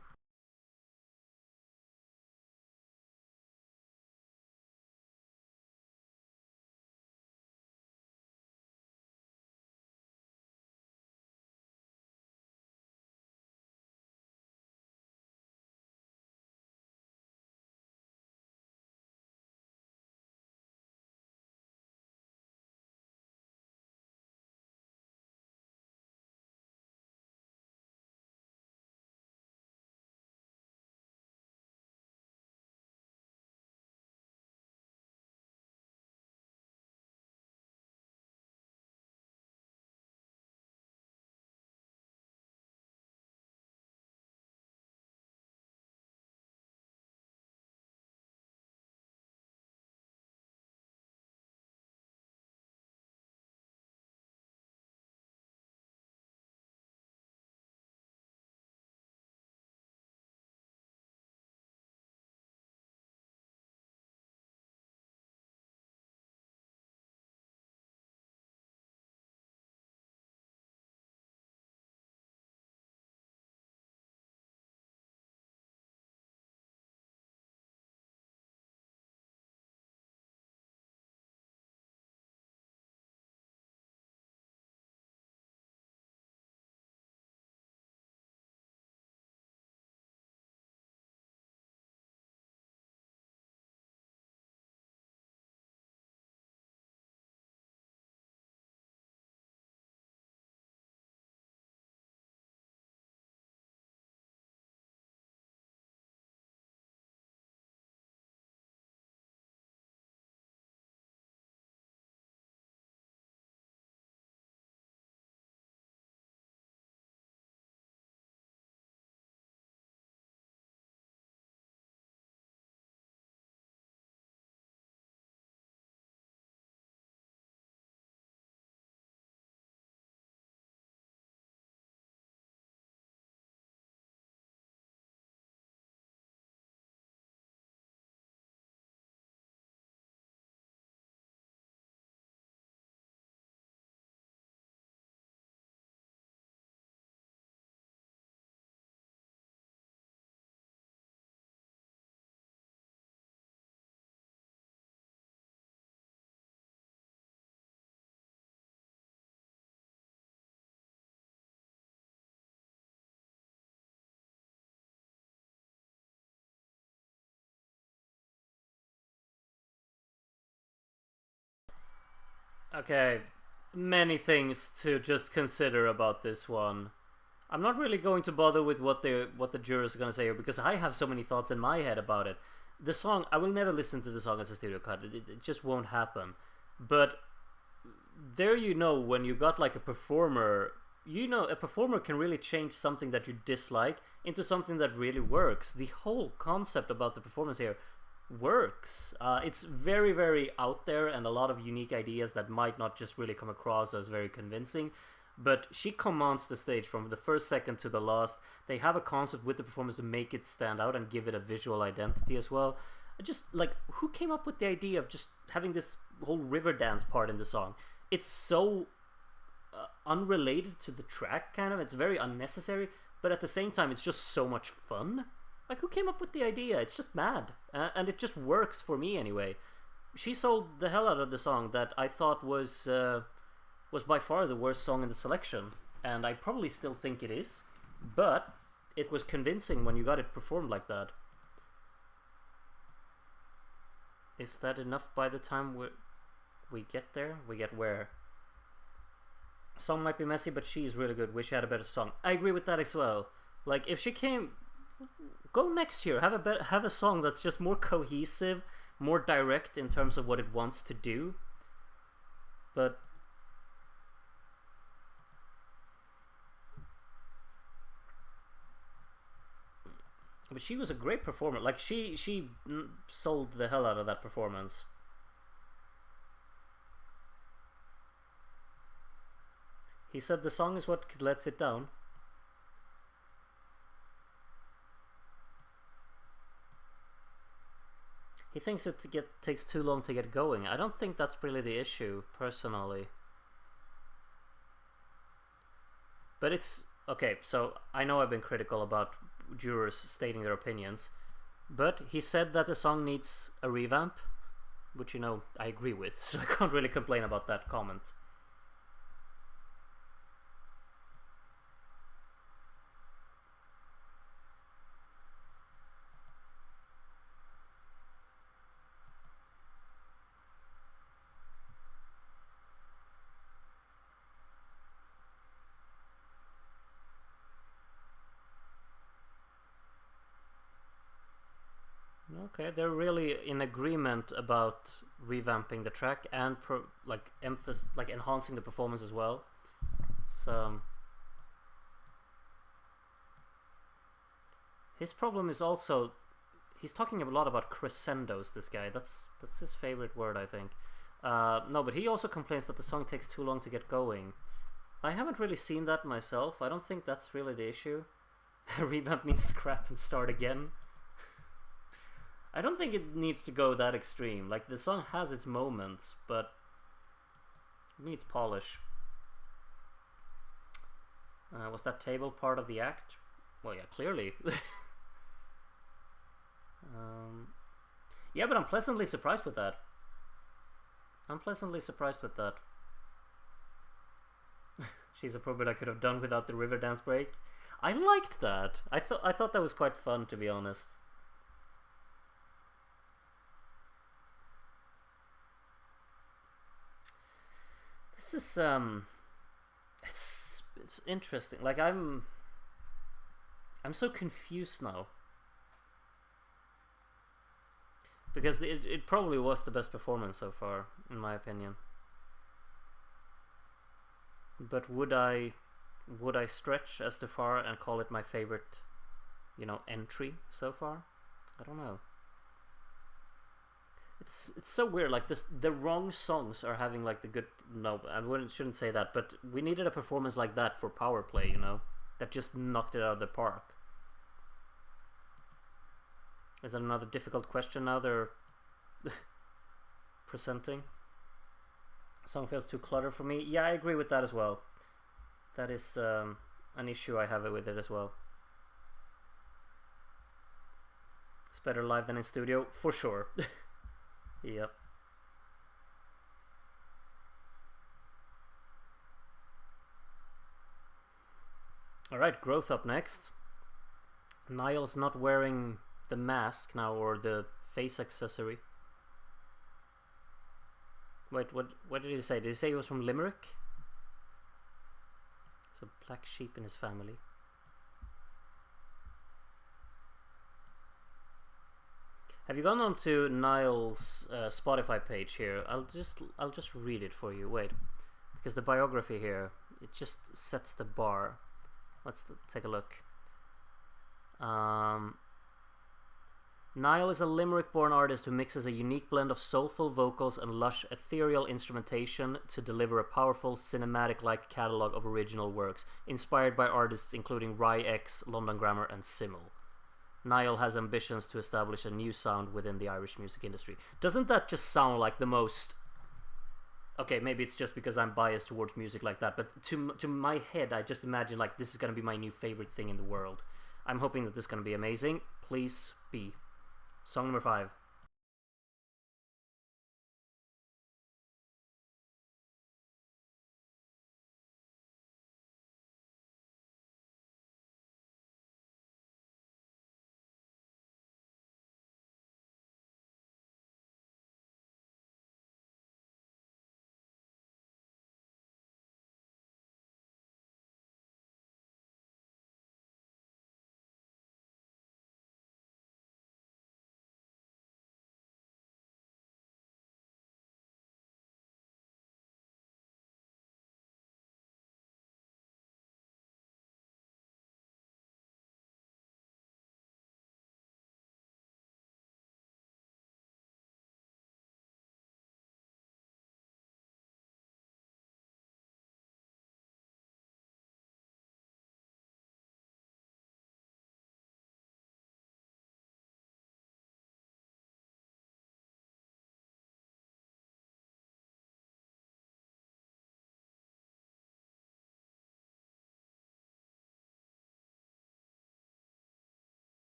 Okay, many things to just consider about this one. I'm not really going to bother with what the jurors are gonna say here because I have so many thoughts in my head about it. The song, I will never listen to the song as a stereo cut. It just won't happen. But there, when you got like a performer, a performer can really change something that you dislike into something that really works. The whole concept about the performance here works. It's very, very out there and a lot of unique ideas that might not just really come across as very convincing. But she commands the stage from the first second to the last. They have a concept with the performance to make it stand out and give it a visual identity as well. Just like, who came up with the idea of just having this whole river dance part in the song? It's so unrelated to the track, kind of. It's very unnecessary, but at the same time, it's just so much fun. Like, who came up with the idea? It's just mad, and it just works for me anyway. She sold the hell out of the song that I thought was by far the worst song in the selection, and I probably still think it is, but it was convincing when you got it performed like that. Is that enough by the time we get there? We get where? Song might be messy, but she's really good. Wish she had a better song. I agree with that as well. Like, if she came, go next year. Have a song that's just more cohesive, more direct in terms of what it wants to do. But she was a great performer. Like, she sold the hell out of that performance. He said the song is what lets it down. He thinks it takes too long to get going. I don't think that's really the issue, personally. But it's... Okay, so I know I've been critical about jurors stating their opinions, but he said that the song needs a revamp, which, I agree with, so I can't really complain about that comment. Okay, they're really in agreement about revamping the track and enhancing the performance as well. So his problem is also he's talking a lot about crescendos. This guy, that's his favorite word, I think. No, but he also complains that the song takes too long to get going. I haven't really seen that myself. I don't think that's really the issue. Revamp means scrap and start again. I don't think it needs to go that extreme. Like, the song has its moments, but it needs polish. Was that table part of the act? Well, yeah, clearly. Yeah, but I'm pleasantly surprised with that. She's a probably I could have done without the river dance break. I liked that. I thought that was quite fun, to be honest. This is it's interesting. Like, I'm so confused now, because it probably was the best performance so far, in my opinion. But would I stretch as too far and call it my favorite, entry so far? I don't know. It's so weird. Like, the wrong songs are having like the good. No, shouldn't say that. But we needed a performance like that for Power Play. That just knocked it out of the park. Is that another difficult question now they're presenting? Song feels too cluttered for me. Yeah, I agree with that as well. That is an issue I have with it as well. It's better live than in studio, for sure. Yep. Alright, growth up next. Nyl's not wearing the mask now, or the face accessory. Wait, what did he say? Did he say he was from Limerick? There's a black sheep in his family. Have you gone on to Nyl's Spotify page here? I'll just read it for you. Wait, because the biography here, it just sets the bar. Let's take a look. Niyl is a Limerick-born artist who mixes a unique blend of soulful vocals and lush, ethereal instrumentation to deliver a powerful, cinematic-like catalogue of original works, inspired by artists including Rai X, London Grammar, and Simmel. Niyl has ambitions to establish a new sound within the Irish music industry. Doesn't that just sound like the most... Okay, maybe it's just because I'm biased towards music like that, but to my head, I just imagine like this is going to be my new favorite thing in the world. I'm hoping that this is going to be amazing. Please be. Song number 5.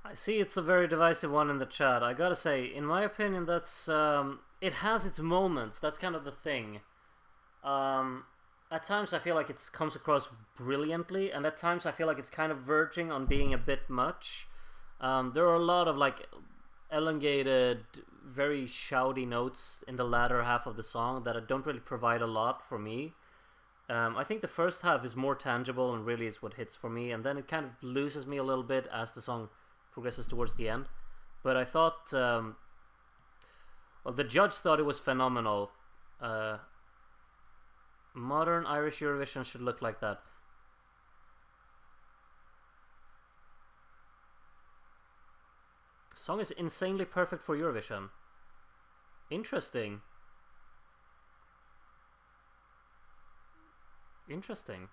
I see it's a very divisive one in the chat. I gotta say, in my opinion, that's it has its moments. That's kind of the thing. At times I feel like it comes across brilliantly, and at times I feel like it's kind of verging on being a bit much. There are a lot of like elongated, very shouty notes in the latter half of the song that don't really provide a lot for me. I think the first half is more tangible and really is what hits for me, and then it kind of loses me a little bit as the song progresses towards the end. But I thought, well, the judge thought it was phenomenal. Modern Irish Eurovision should look like that. Song is insanely perfect for Eurovision. Interesting. Interesting.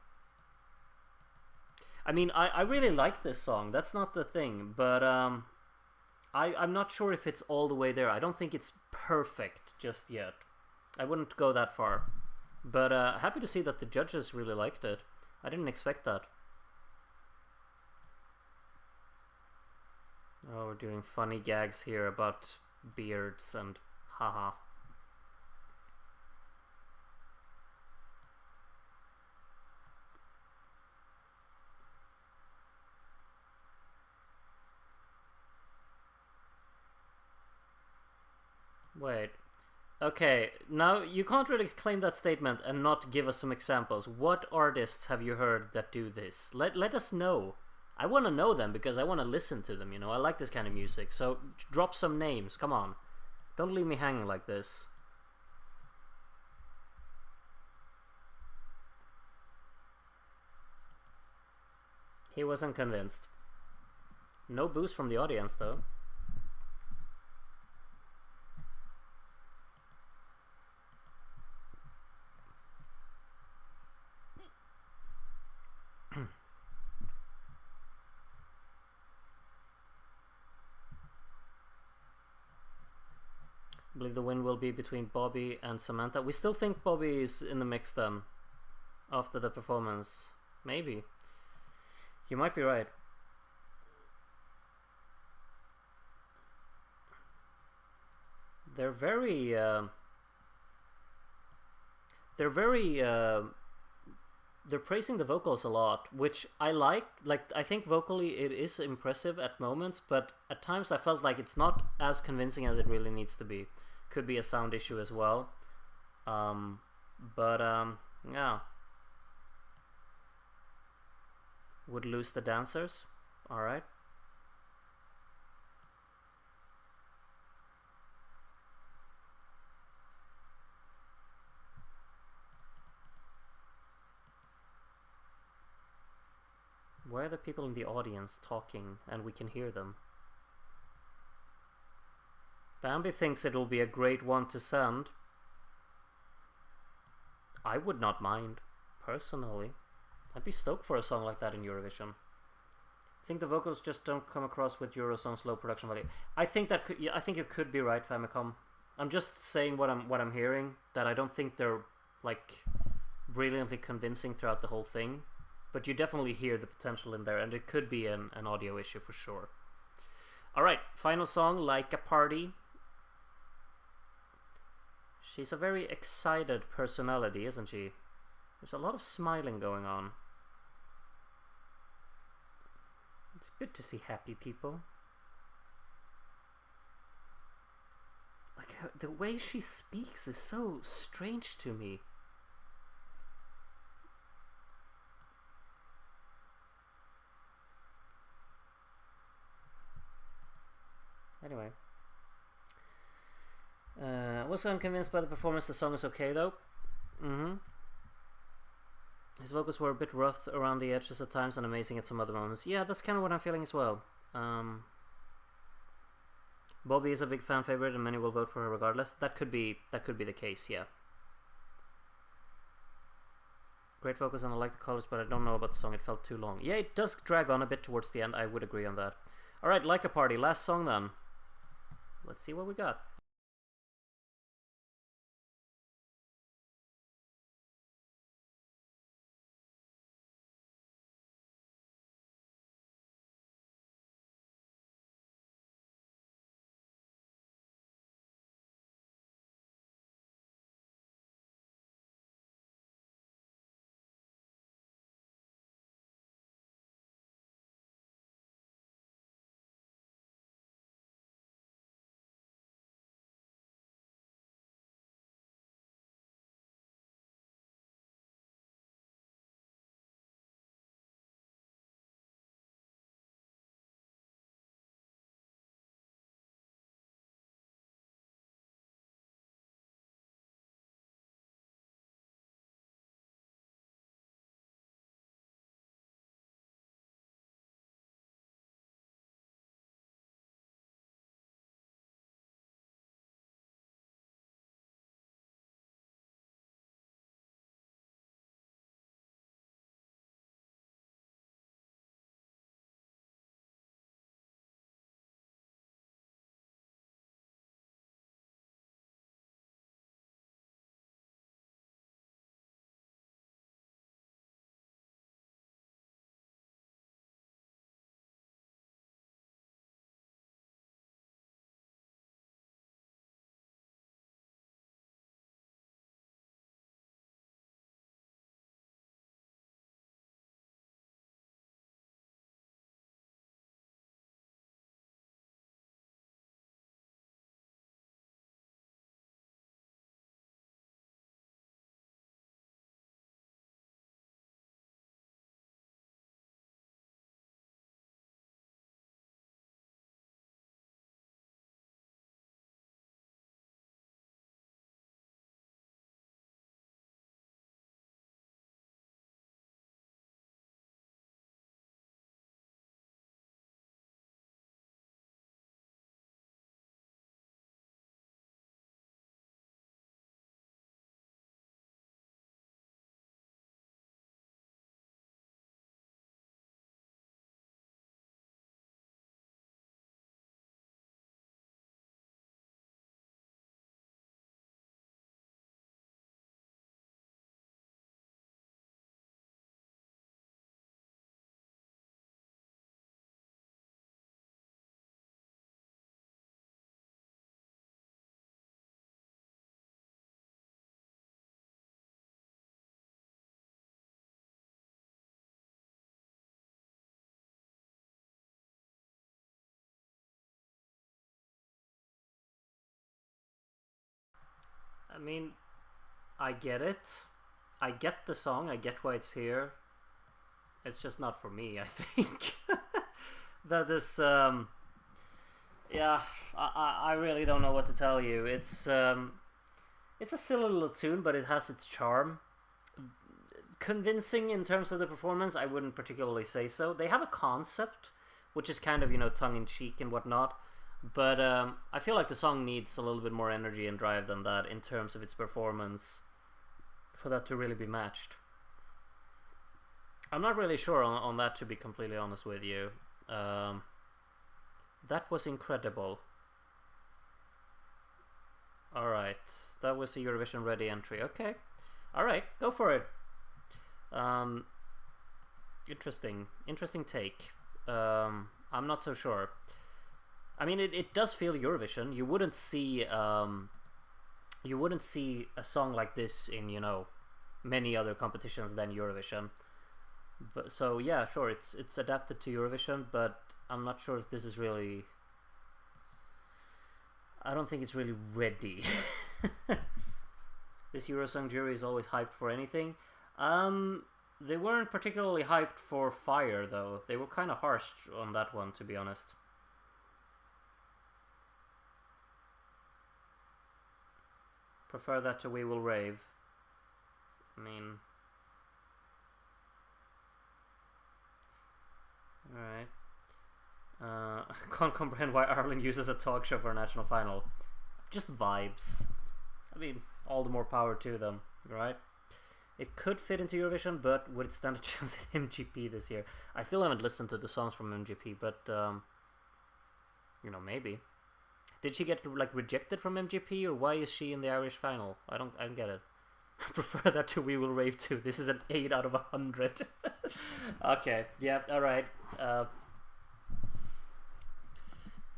I mean, I really like this song. That's not the thing, but I'm not sure if it's all the way there. I don't think it's perfect just yet. I wouldn't go that far. But happy to see that the judges really liked it. I didn't expect that. Oh, we're doing funny gags here about beards and haha. Wait. Okay, now you can't really claim that statement and not give us some examples. What artists have you heard that do this? Let us know. I want to know them because I want to listen to them, you know. I like this kind of music. So drop some names, come on. Don't leave me hanging like this. He wasn't convinced. No boost from the audience though. I believe the win will be between Bobbi and Samantha. We still think Bobbi is in the mix then, after the performance. Maybe. You might be right. They're very they're praising the vocals a lot, which I like. Like, I think vocally it is impressive at moments, but at times I felt like it's not as convincing as it really needs to be. Could be a sound issue as well. Yeah. Would lose the dancers. Alright. Why are the people in the audience talking and we can hear them? Bambi thinks it'll be a great one to send. I would not mind, personally. I'd be stoked for a song like that in Eurovision. I think the vocals just don't come across with Eurosong's low production value. I think that could, yeah, I think you could be right, Famicom. I'm just saying what I'm hearing, that I don't think they're like brilliantly convincing throughout the whole thing. But you definitely hear the potential in there, and it could be an audio issue for sure. Alright, final song, Like a Party. She's a very excited personality, isn't she? There's a lot of smiling going on. It's good to see happy people. Like, the way she speaks is so strange to me. Anyway. Also, I'm convinced by the performance. The song is okay, though. His vocals were a bit rough around the edges at times and amazing at some other moments. Yeah, that's kind of what I'm feeling as well. Bobbi is a big fan favorite, and many will vote for her regardless. That could be the case. Yeah. Great focus, and I like the colors, but I don't know about the song. It felt too long. Yeah, it does drag on a bit towards the end. I would agree on that. All right, Like a Party. Last song then. Let's see what we got. I mean, I get it. I get the song. I get why it's here. It's just not for me, I think. That is, yeah, I really don't know what to tell you. It's a silly little tune, but it has its charm. Convincing in terms of the performance, I wouldn't particularly say so. They have a concept, which is kind of, tongue-in-cheek and whatnot, but I feel like the song needs a little bit more energy and drive than that in terms of its performance for that to really be matched. I'm not really sure on that, to be completely honest with you. That was incredible. Alright, that was a Eurovision ready entry. Okay. Alright, go for it. Interesting take. I'm not so sure. I mean, it does feel Eurovision. You wouldn't see a song like this in, many other competitions than Eurovision. But so yeah, sure, it's adapted to Eurovision, but I'm not sure if this is really. I don't think it's really ready. This Eurosong jury is always hyped for anything. They weren't particularly hyped for Fire, though. They were kind of harsh on that one, to be honest. Prefer that to We Will Rave. I mean... Alright. Can't comprehend why Ireland uses a talk show for a national final. Just vibes. I mean, all the more power to them, right? It could fit into Eurovision, but would it stand a chance at MGP this year? I still haven't listened to the songs from MGP, but maybe. Did she get rejected from MGP, or why is she in the Irish final? I don't get it. I prefer that to We Will Rave too. This is an 8 out of 100. Okay, yeah, alright.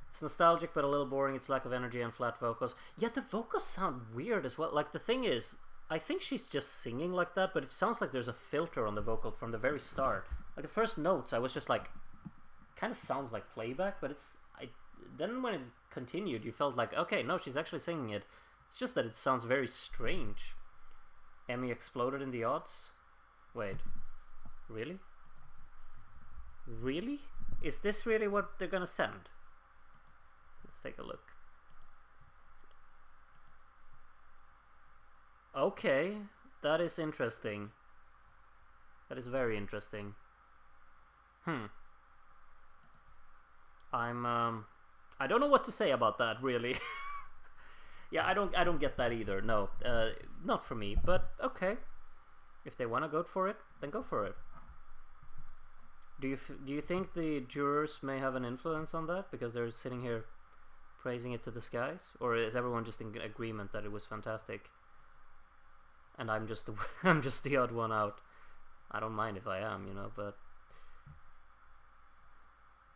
It's nostalgic but a little boring. It's lack of energy and flat vocals. Yeah, the vocals sound weird as well. Like, the thing is, I think she's just singing like that, but it sounds like there's a filter on the vocal from the very start. Like, the first notes, I was just like, kind of sounds like playback, but then when it continued, you felt like, okay, no, she's actually singing it. It's just that it sounds very strange. Emmy exploded in the odds? Wait. Really? Really? Is this really what they're gonna send? Let's take a look. Okay, that is interesting. That is very interesting. I don't know what to say about that, really. Yeah, I don't get that either. No, not for me. But okay, if they want to go for it, then go for it. Do you think the jurors may have an influence on that because they're sitting here praising it to the skies, or is everyone just in agreement that it was fantastic? And I'm just the odd one out. I don't mind if I am, but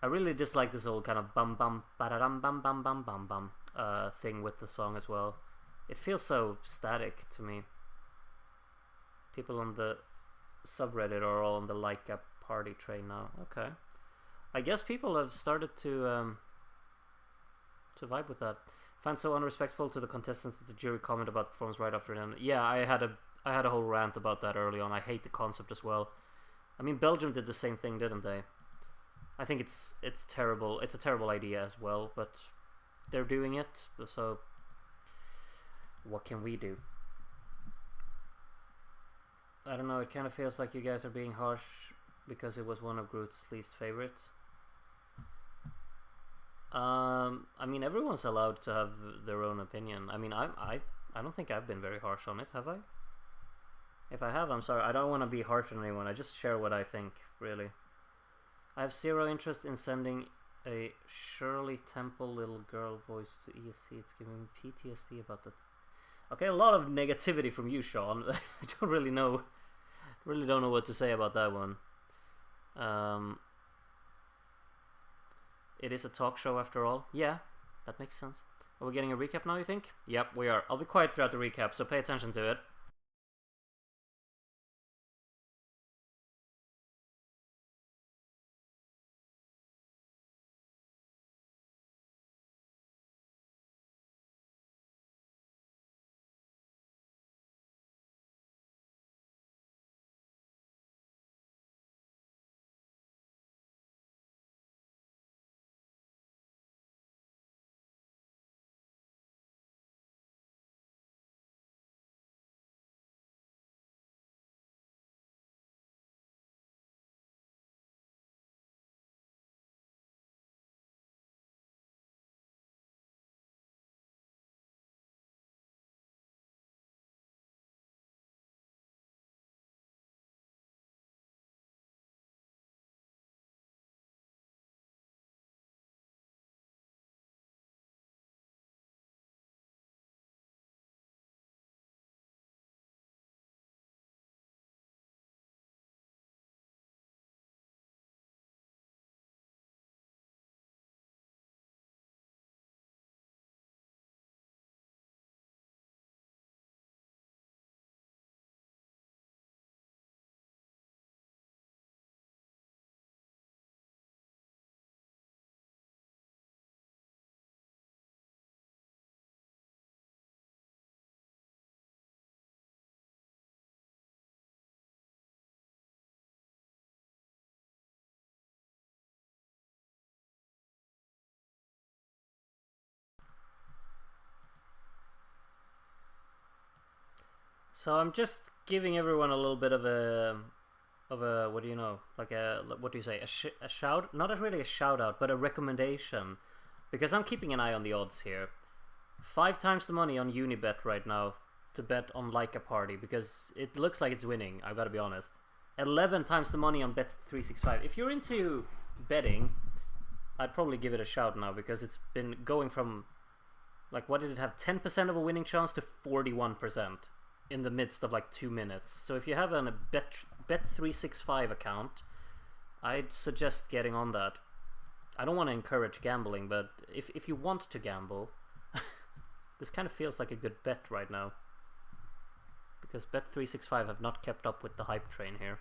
I really dislike this whole kind of bum bum ba-da-dum bum bum bum bum bum thing with the song as well. It feels so static to me. People on the subreddit are all on the like a party train now. Okay, I guess people have started to vibe with that. Found so unrespectful to the contestants that the jury comment about the performance right after them. Yeah, I had a whole rant about that early on. I hate the concept as well. I mean, Belgium did the same thing, didn't they? I think it's terrible. It's a terrible idea as well, but they're doing it, so what can we do? I don't know, it kind of feels like you guys are being harsh because it was one of Groot's least favorites. I mean, everyone's allowed to have their own opinion. I mean, I don't think I've been very harsh on it, have I? If I have, I'm sorry. I don't want to be harsh on anyone. I just share what I think, really. I have zero interest in sending a Shirley Temple little girl voice to ESC. It's giving me PTSD about that. Okay, a lot of negativity from you, Sean. I don't really know. Really don't know what to say about that one. It is a talk show after all. Yeah, that makes sense. Are we getting a recap now, you think? Yep, we are. I'll be quiet throughout the recap, so pay attention to it. So I'm just giving everyone a little bit of a what do you know, like what do you say, a shout, not really a shout out, but a recommendation, because I'm keeping an eye on the odds here. 5 times the money on Unibet right now to bet on Like a Party, because it looks like it's winning, I've got to be honest. 11 times the money on Bet365. If you're into betting, I'd probably give it a shout now, because it's been going from, like, what did it have, 10% of a winning chance to 41% in the midst of like 2 minutes. So if you have a Bet365 account, I'd suggest getting on that. I don't want to encourage gambling, but if you want to gamble, this kind of feels like a good bet right now, because Bet365 have not kept up with the hype train here.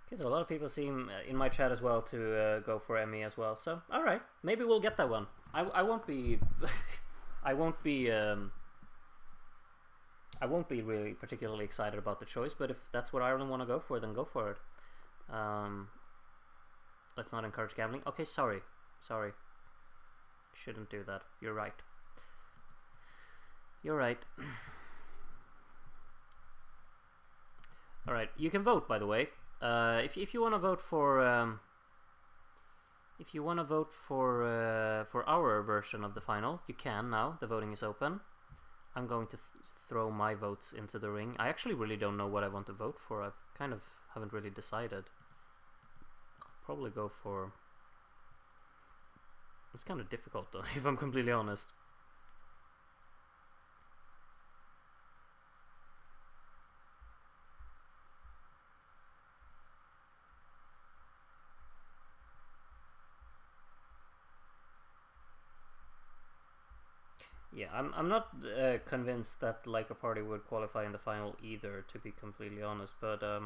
Okay, so a lot of people seem in my chat as well to go for Emmy as well. So all right, maybe we'll get that one. I won't be I won't be really particularly excited about the choice, but if that's what Ireland want to go for, then go for it. Let's not encourage gambling. Okay, sorry. Shouldn't do that. You're right. All right, you can vote, by the way. If you want to vote for our version of the final, you can now. The voting is open. I'm going to throw my votes into the ring. I actually really don't know what I want to vote for. I kind of haven't really decided. I'll probably go for... It's kind of difficult though, if I'm completely honest. Yeah, I'm not convinced that Like a Party would qualify in the final either, to be completely honest, but yeah.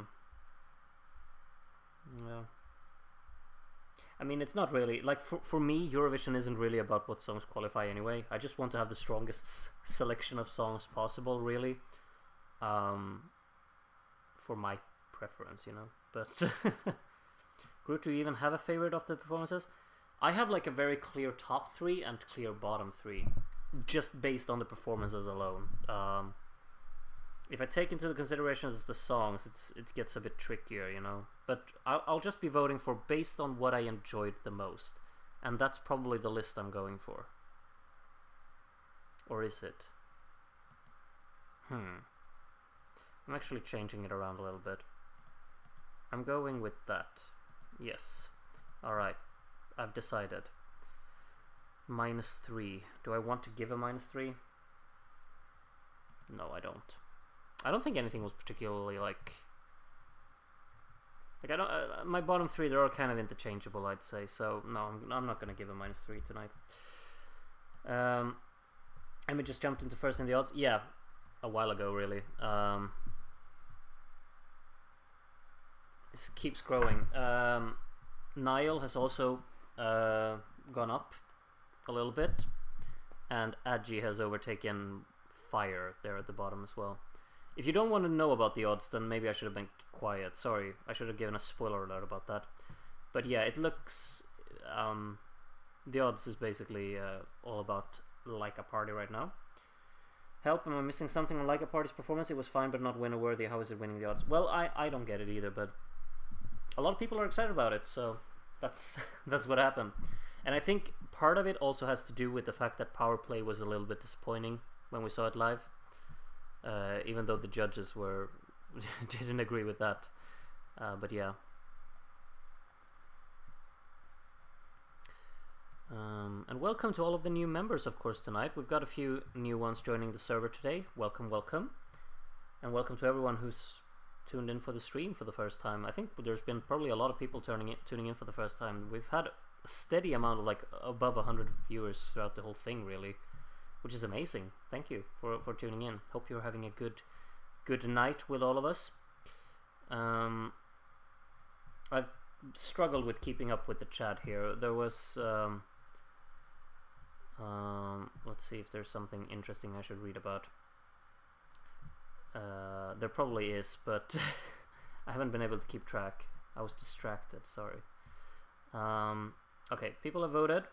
I mean, it's not really, like, for me, Eurovision isn't really about what songs qualify anyway. I just want to have the strongest selection of songs possible, really, for my preference, you know, but Groot, do you even have a favorite of the performances? I have like a very clear top 3 and clear bottom 3. Just based on the performances alone. If I take into the considerations the songs, it gets a bit trickier, you know. But I'll just be voting for based on what I enjoyed the most, and that's probably the list I'm going for. Or is it? I'm actually changing it around a little bit. I'm going with that. Yes. All right. I've decided. -3. Do I want to give a -3? No, I don't. I don't think anything was particularly like I don't. My bottom 3, they're all kind of interchangeable, I'd say. So no, I'm not gonna give a -3 tonight. Emmy just jumped into first in the odds. Yeah, a while ago, really. This keeps growing. Niyl has also gone up a little bit, and Adgy has overtaken Fire there at the bottom as well. If you don't want to know about the odds, then maybe I should have been quiet. Sorry, I should have given a spoiler alert about that. But yeah, it looks... the odds is basically all about Like a Party right now. Help, am I missing something on Like a Party's performance? It was fine but not winner worthy. How is it winning the odds? Well, I don't get it either, but a lot of people are excited about it, so that's that's what happened. And I think part of it also has to do with the fact that Power Play was a little bit disappointing when we saw it live, even though the judges were didn't agree with that. But yeah. And welcome to all of the new members, of course, tonight. We've got a few new ones joining the server today. Welcome, welcome. And welcome to everyone who's tuned in for the stream for the first time. I think there's been probably a lot of people tuning in for the first time. We've had a steady amount of like above 100 viewers throughout the whole thing, really, which is amazing. Thank you for tuning in. Hope you're having a good night with all of us. I've struggled with keeping up with the chat here. There was let's see if there's something interesting I should read about. There probably is, but I haven't been able to keep track. I was distracted, sorry. Okay, people have voted,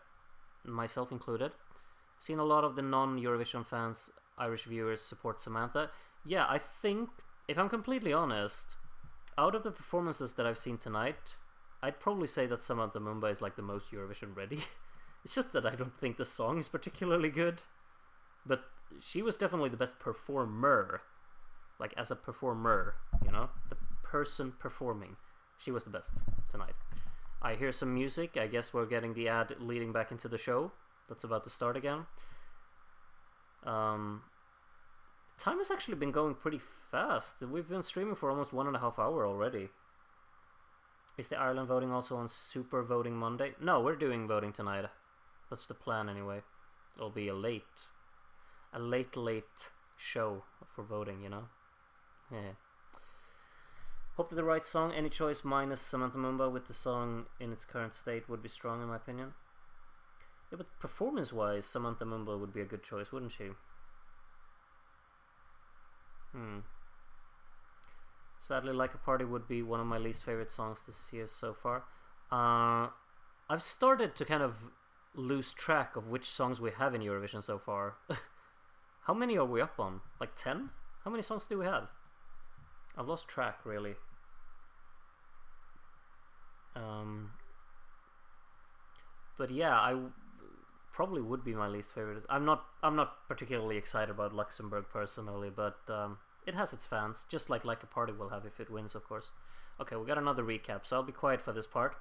myself included. Seen a lot of the non-Eurovision fans, Irish viewers, support Samantha. Yeah, I think, if I'm completely honest, out of the performances that I've seen tonight, I'd probably say that Samantha Mumba is like the most Eurovision ready. It's just that I don't think the song is particularly good. But she was definitely the best performer. Like, as a performer, you know? The person performing. She was the best tonight. I hear some music. I guess we're getting the ad leading back into the show. That's about to start again. Time has actually been going pretty fast. We've been streaming for almost 1.5 hours already. Is the Ireland voting also on Super Voting Monday? No, we're doing voting tonight. That's the plan anyway. It'll be a late show for voting, you know? Yeah. Hope that the right song, any choice minus Samantha Mumba with the song in its current state would be strong in my opinion. Yeah, but performance-wise, Samantha Mumba would be a good choice, wouldn't she? Sadly, Like a Party would be one of my least favorite songs this year so far. I've started to kind of lose track of which songs we have in Eurovision so far. How many are we up on? Like 10? How many songs do we have? I've lost track, really. But yeah, I probably would be my least favorite. I'm not particularly excited about Luxembourg personally, but it has its fans, just like a Party will have if it wins, of course. Okay, we got another recap, so I'll be quiet for this part.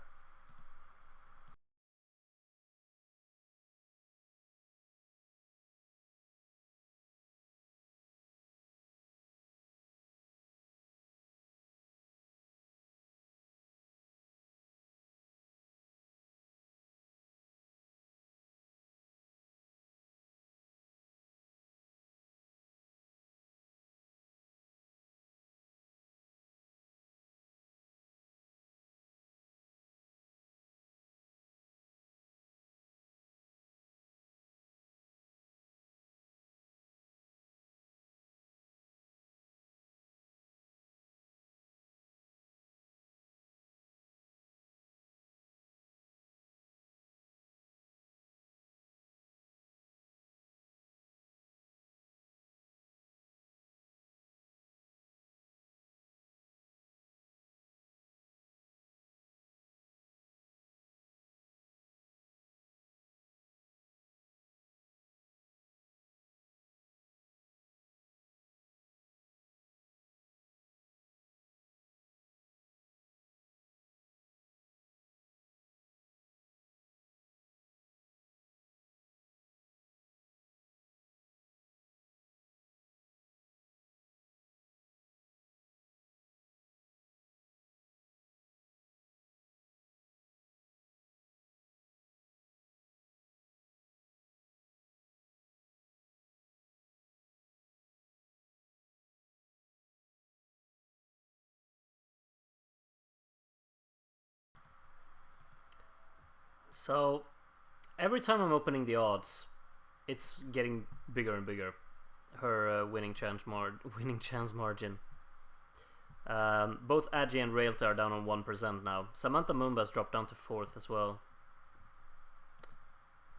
So, every time I'm opening the odds, it's getting bigger and bigger. Her winning chance margin. Both Adgy and Reylta are down on 1% now. Samantha Mumba's dropped down to 4th as well.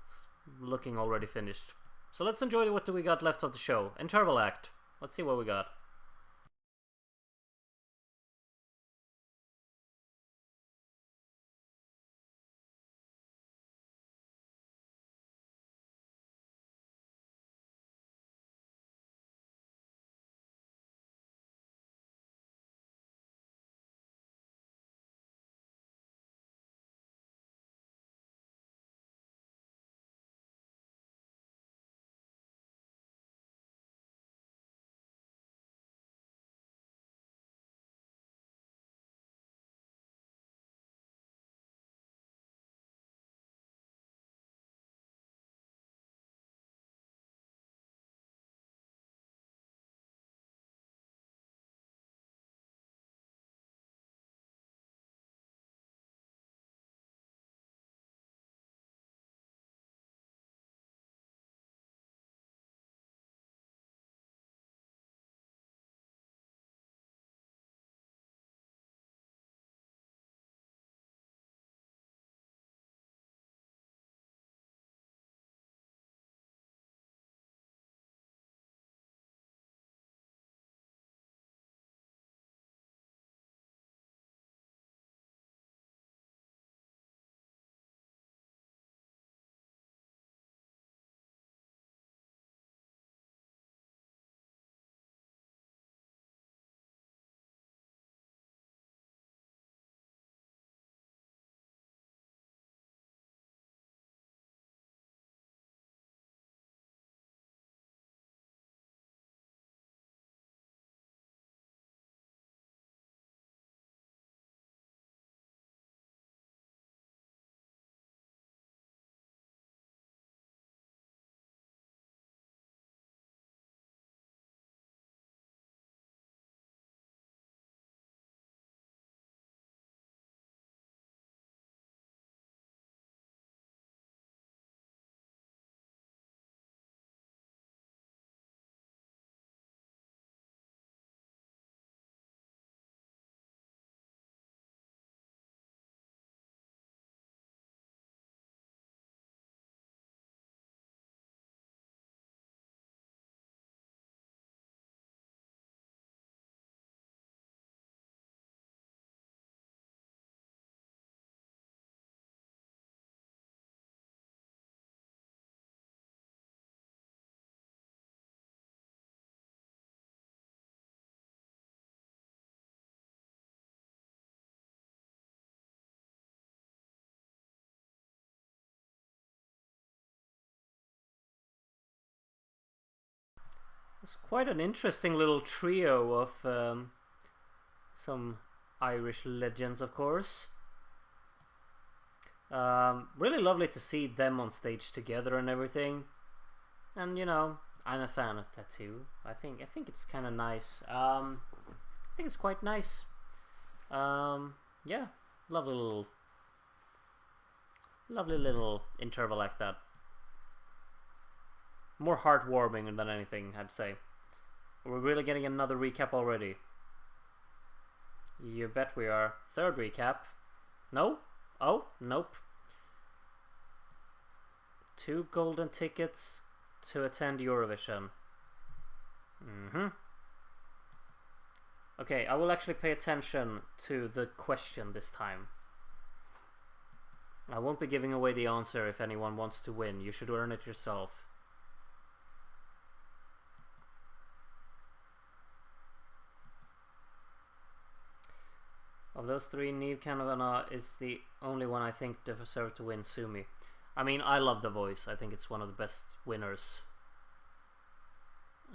It's looking already finished. So let's enjoy what we got left of the show. Interval act. Let's see what we got. It's quite an interesting little trio of some Irish legends, of course. Really lovely to see them on stage together and everything. And you know, I'm a fan of Tattoo. I think it's kind of nice. I think it's quite nice. Yeah, lovely little interval like that. More heartwarming than anything, I'd say. We're really getting another recap already. You bet we are. Third recap. No? Oh, nope. 2 golden tickets to attend Eurovision. Okay, I will actually pay attention to the question this time. I won't be giving away the answer if anyone wants to win. You should earn it yourself. Of those 3, Niyl Kanavana is the only one I think deserves to win Sumi. I mean, I love The Voice. I think it's one of the best winners.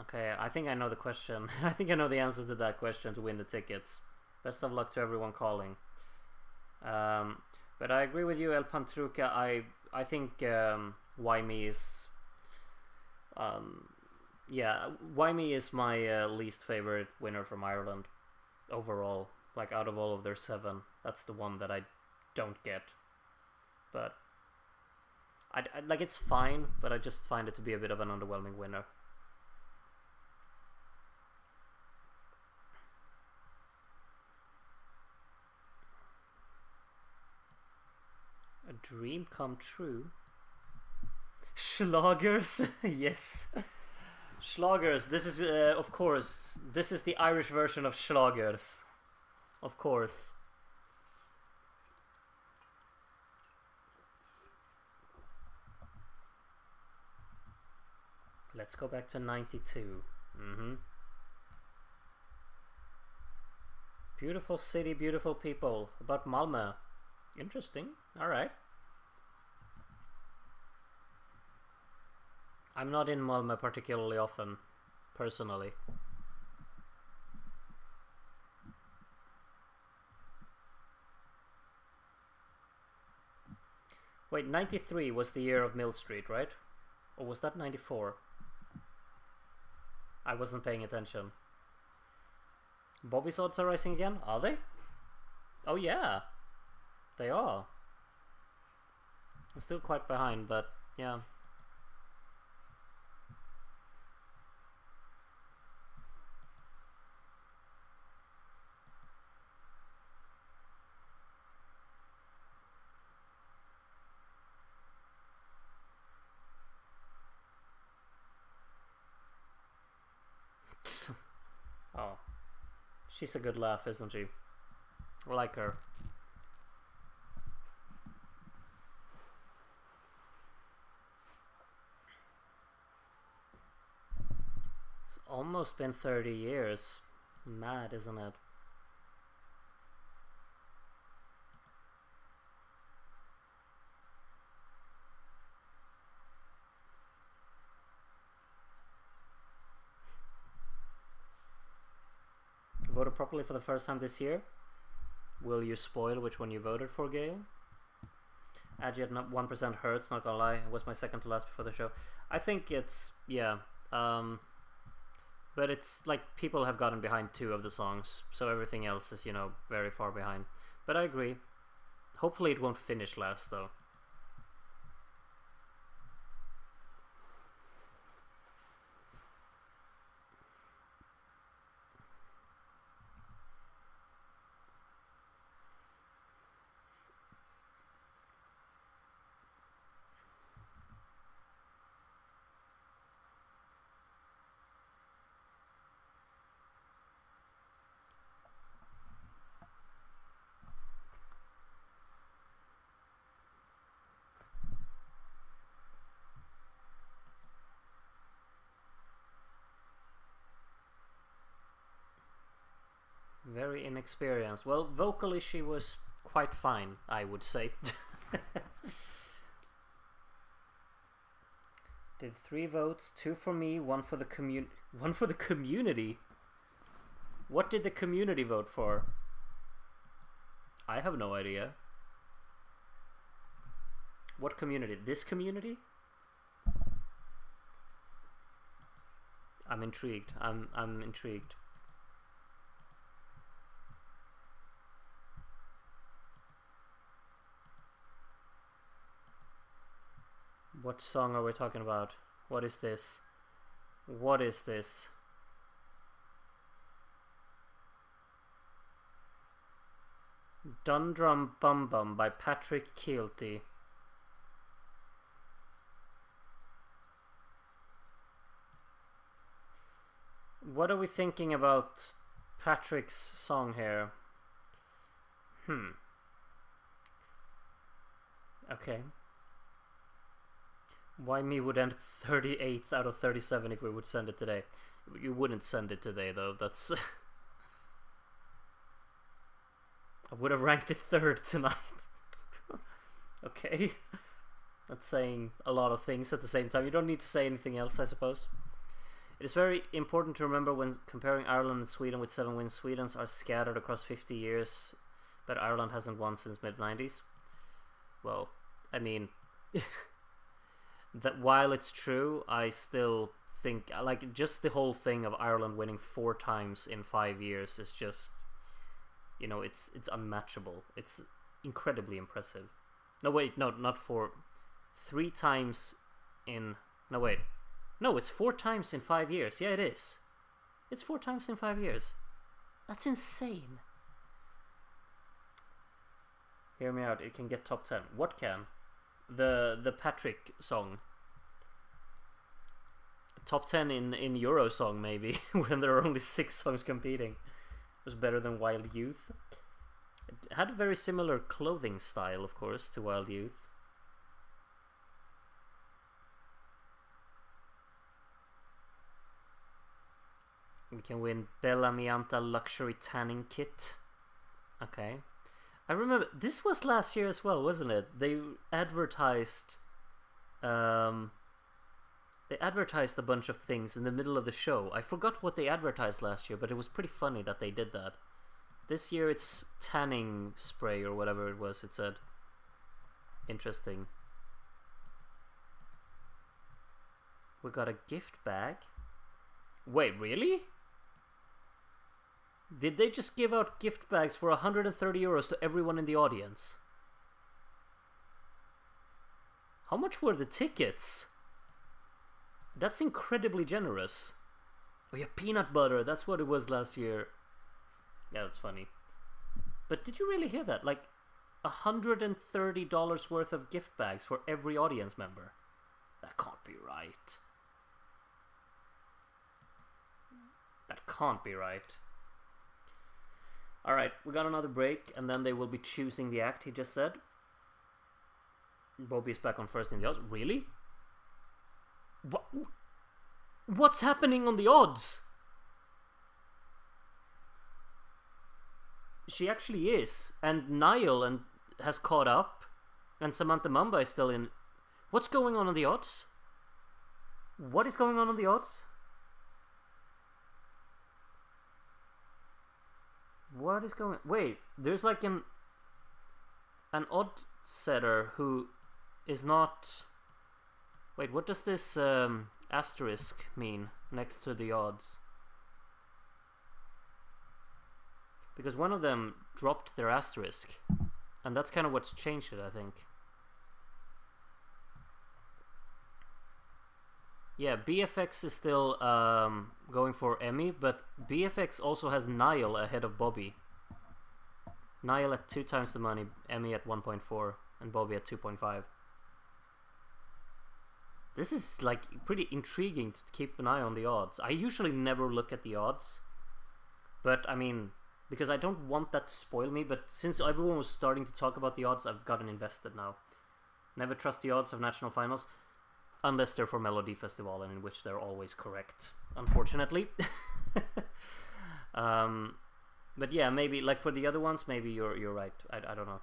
Okay, I think I know the question. I think I know the answer to that question to win the tickets. Best of luck to everyone calling. But I agree with you, El Pantruca. I think Why Me is... yeah, Why Me is my least favorite winner from Ireland overall. Like, out of all of their 7, that's the one that I don't get. But I like, it's fine, but I just find it to be a bit of an underwhelming winner. A dream come true. Schlagers, yes. Schlagers. This is, of course, this is the Irish version of Schlagers. Of course. Let's go back to 92. Beautiful city, beautiful people. About Malmö. Interesting. Alright. I'm not in Malmö particularly often, personally. Wait, 93 was the year of Mill Street, right? Or was that 94? I wasn't paying attention. Bobby's odds are rising again? Are they? Oh yeah, they are. I'm still quite behind, but yeah. Oh, she's a good laugh, isn't she? I like her. It's almost been 30 years. Mad, isn't it? Voted properly for the first time this year. Will you spoil which one you voted for, Gail? Adgy at 1% hurts, not gonna lie. It was my second to last before the show. I think it's, yeah. But it's like people have gotten behind 2 of the songs, so everything else is, you know, very far behind. But I agree. Hopefully it won't finish last, though. Very inexperienced. Well, vocally she was quite fine, I would say. Did 3 votes, 2 for me, 1 for the one for the community. What did the community vote for? I have no idea. What community? This community? I'm intrigued. I'm intrigued. What song are we talking about? What is this? What is this? Dundrum Bum Bum by Patrick Keelty. What are we thinking about Patrick's song here? Okay. Why Me would end 38th out of 37 if we would send it today. You wouldn't send it today though, that's... I would have ranked it 3rd tonight. Okay. That's saying a lot of things at the same time. You don't need to say anything else, I suppose. It is very important to remember when comparing Ireland and Sweden with 7 wins. Sweden's are scattered across 50 years, but Ireland hasn't won since mid-90s. Well, I mean... that while it's true, I still think, like, just the whole thing of Ireland winning 4 times in 5 years is just, you know, it's unmatchable. It's incredibly impressive. No, wait, no, not 4. 3 times in... No, wait. No, it's 4 times in 5 years. Yeah, it is. It's 4 times in 5 years. That's insane. Hear me out. It can get top 10. What can? The Patrick song. Top 10 in Eurosong, maybe, when there are only 6 songs competing. It was better than Wild Youth. It had a very similar clothing style, of course, to Wild Youth. We can win Bella Mianta Luxury Tanning Kit. Okay. I remember, this was last year as well, wasn't it? They advertised... they advertised a bunch of things in the middle of the show. I forgot what they advertised last year, but it was pretty funny that they did that. This year it's tanning spray or whatever it was, it said. Interesting. We got a gift bag. Wait, really? Did they just give out gift bags for 130 euros to everyone in the audience? How much were the tickets? That's incredibly generous. Oh yeah, peanut butter, that's what it was last year. Yeah, that's funny. But did you really hear that? Like, $130 worth of gift bags for every audience member. That can't be right. That can't be right. Alright, we got another break, and then they will be choosing the act, he just said. Bobbi's back on first in the odds. Really? What's happening on the odds? She actually is. And Niyl has caught up. And Samantha Mumba is still in. What's going on the odds? What is going on the odds? What is going... Wait, there's like an odd setter who is not... Wait, what does this asterisk mean next to the odds? Because one of them dropped their asterisk, and that's kind of what's changed it, I think. Yeah, BFX is still going for Emmy, but BFX also has Niyl ahead of Bobbi. Niyl at 2 times the money, Emmy at 1.4, and Bobbi at 2.5. This is like pretty intriguing to keep an eye on the odds. I usually never look at the odds, but I mean, because I don't want that to spoil me, but since everyone was starting to talk about the odds, I've gotten invested now. Never trust the odds of national finals. Unless they're for Melody Festival, and in which they're always correct, unfortunately. But yeah, maybe, like for the other ones, maybe you're right. I don't know.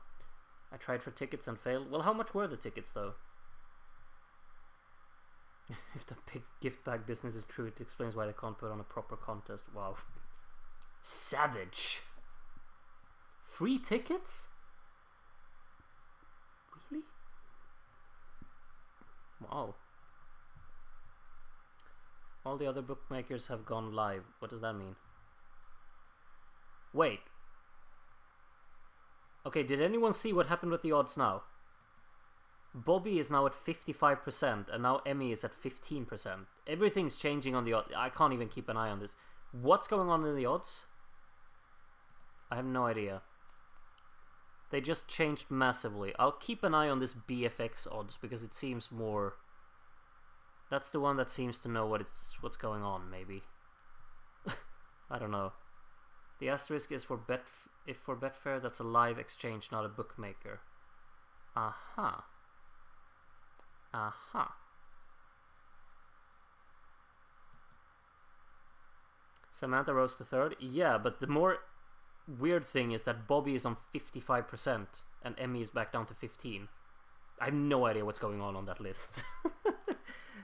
I tried for tickets and failed. Well, how much were the tickets, though? If the big gift bag business is true, it explains why they can't put on a proper contest. Wow. Savage. Free tickets? Really? Wow. All the other bookmakers have gone live. What does that mean? Wait. Okay, did anyone see what happened with the odds now? Bobbi is now at 55% and now Emmy is at 15%. Everything's changing on the odds. I can't even keep an eye on this. What's going on in the odds? I have no idea. They just changed massively. I'll keep an eye on this BFX odds because it seems more... That's the one that seems to know what's going on, maybe. I don't know. The asterisk is for Betfair, that's a live exchange, not a bookmaker. Aha. Aha. Samantha rose to third. Yeah, but the more weird thing is that Bobbi is on 55% and Emmy is back down to 15. I have no idea what's going on that list.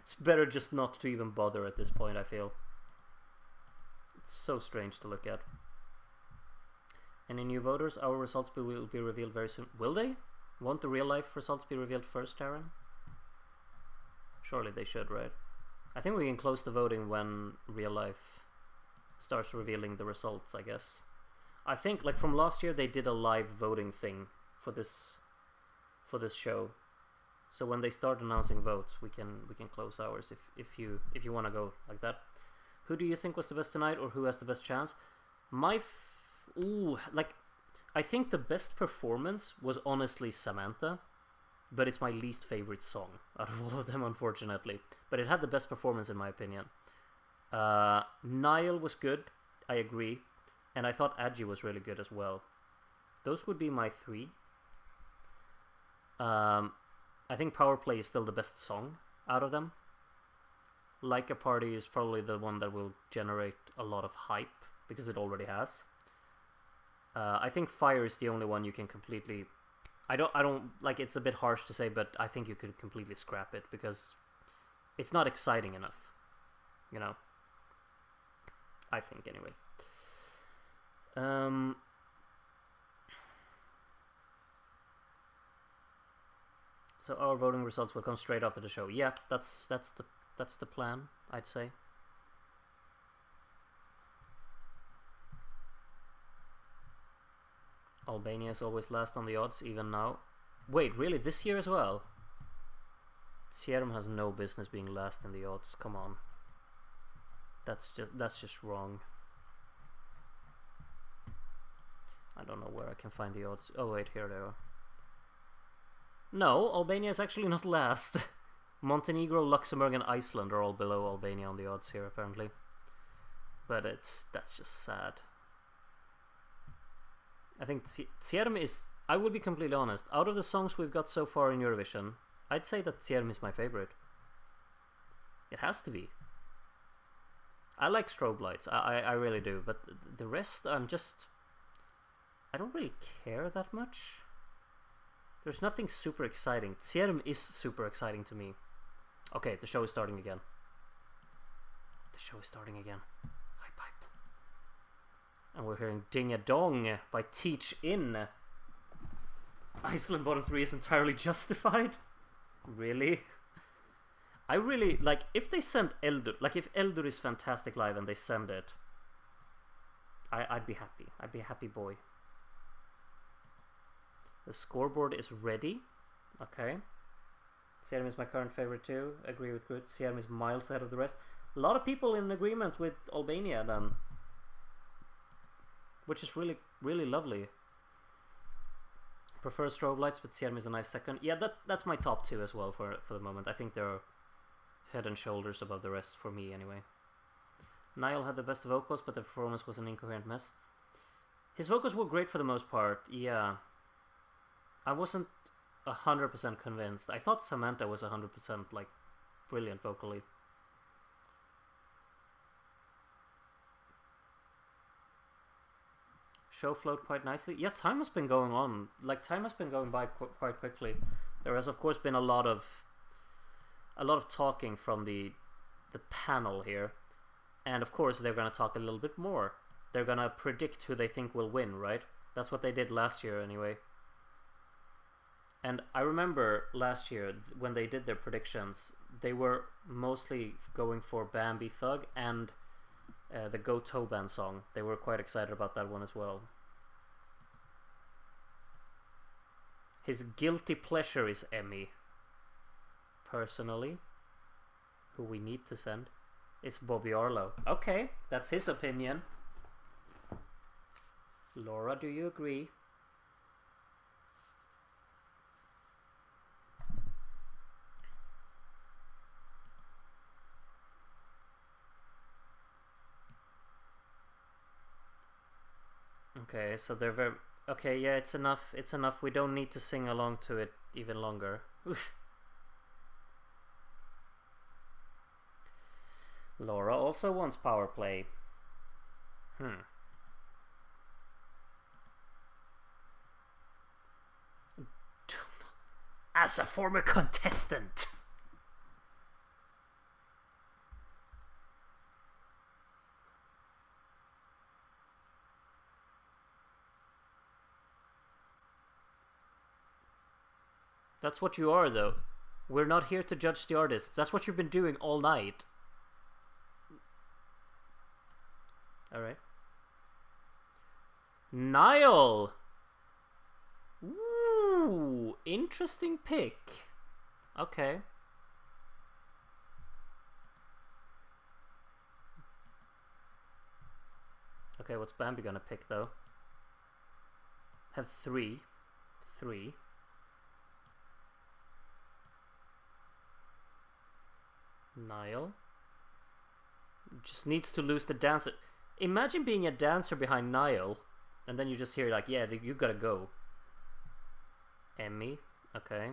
It's better just not to even bother at this point, I feel. It's so strange to look at. Any new voters? Our results will be revealed very soon. Will they? Won't the real life results be revealed first, Taryn? Surely they should, right? I think we can close the voting when real life starts revealing the results, I guess. I think, like, from last year they did a live voting thing for this show. So when they start announcing votes, we can close ours if you want to go like that. Who do you think was the best tonight, or who has the best chance? I think the best performance was honestly Samantha, but it's my least favorite song out of all of them, unfortunately. But it had the best performance in my opinion. Niyl was good, I agree, and I thought Adgy was really good as well. Those would be my three. I think Power Play is still the best song out of them. Like a Party is probably the one that will generate a lot of hype, because it already has. I think Fire is the only one you can completely... I don't like, it's a bit harsh to say, but I think you could completely scrap it, because it's not exciting enough. You know? I think, anyway. So our voting results will come straight after the show. Yeah, that's the plan, I'd say. Albania is always last on the odds, even now. Wait, really? This year as well? Serum has no business being last in the odds. Come on. That's just wrong. I don't know where I can find the odds. Oh wait, here they are. No, Albania is actually not last. Montenegro, Luxembourg and Iceland are all below Albania on the odds here apparently. But that's just sad. I think Serum is... I will be completely honest. Out of the songs we've got so far in Eurovision, I'd say that Serum is my favorite. It has to be. I like Strobe Lights. I really do. But the rest, I don't really care that much. There's nothing super exciting. Serum is super exciting to me. Okay, the show is starting again. The show is starting again. High pipe. And we're hearing Ding a Dong by Teach In. Iceland bottom 3 is entirely justified? Really? I really, like, if they send Eldur, like if Eldur is fantastic live and they send it, I'd be happy. I'd be a happy boy. The scoreboard is ready. Okay. Serum is my current favorite too. Agree with Groot. Serum is miles ahead of the rest. A lot of people in agreement with Albania then. Which is really, really lovely. Prefer Strobe Lights, but Serum is a nice second. Yeah, that's my top two as well for the moment. I think they're head and shoulders above the rest for me anyway. Niyl had the best vocals, but the performance was an incoherent mess. His vocals were great for the most part, yeah. I wasn't 100% convinced. I thought Samantha was 100% like brilliant vocally. Show flowed quite nicely. Yeah, time has been going on. Like, time has been going by quite quickly. There has, of course, been a lot of... a lot of talking from the panel here, and of course they're going to talk a little bit more. They're going to predict who they think will win, right? That's what they did last year anyway. And I remember last year when they did their predictions, they were mostly going for Bambi Thug and the Go Toban song. They were quite excited about that one as well. His guilty pleasure is Emmy. Personally, who we need to send is Bobbi Arlo. Okay, that's his opinion. Laura, do you agree? Okay, so they're very... Okay, yeah, it's enough. It's enough. We don't need to sing along to it even longer. Laura also wants power play. As a former contestant. That's what you are, though. We're not here to judge the artists. That's what you've been doing all night. Alright. Niyl! Ooh, interesting pick. Okay. Okay, what's Bambi gonna pick, though? Have three. Niyl just needs to lose the dancer. Imagine being a dancer behind Niyl, and then you just hear like, yeah, you gotta go. Emmy, okay.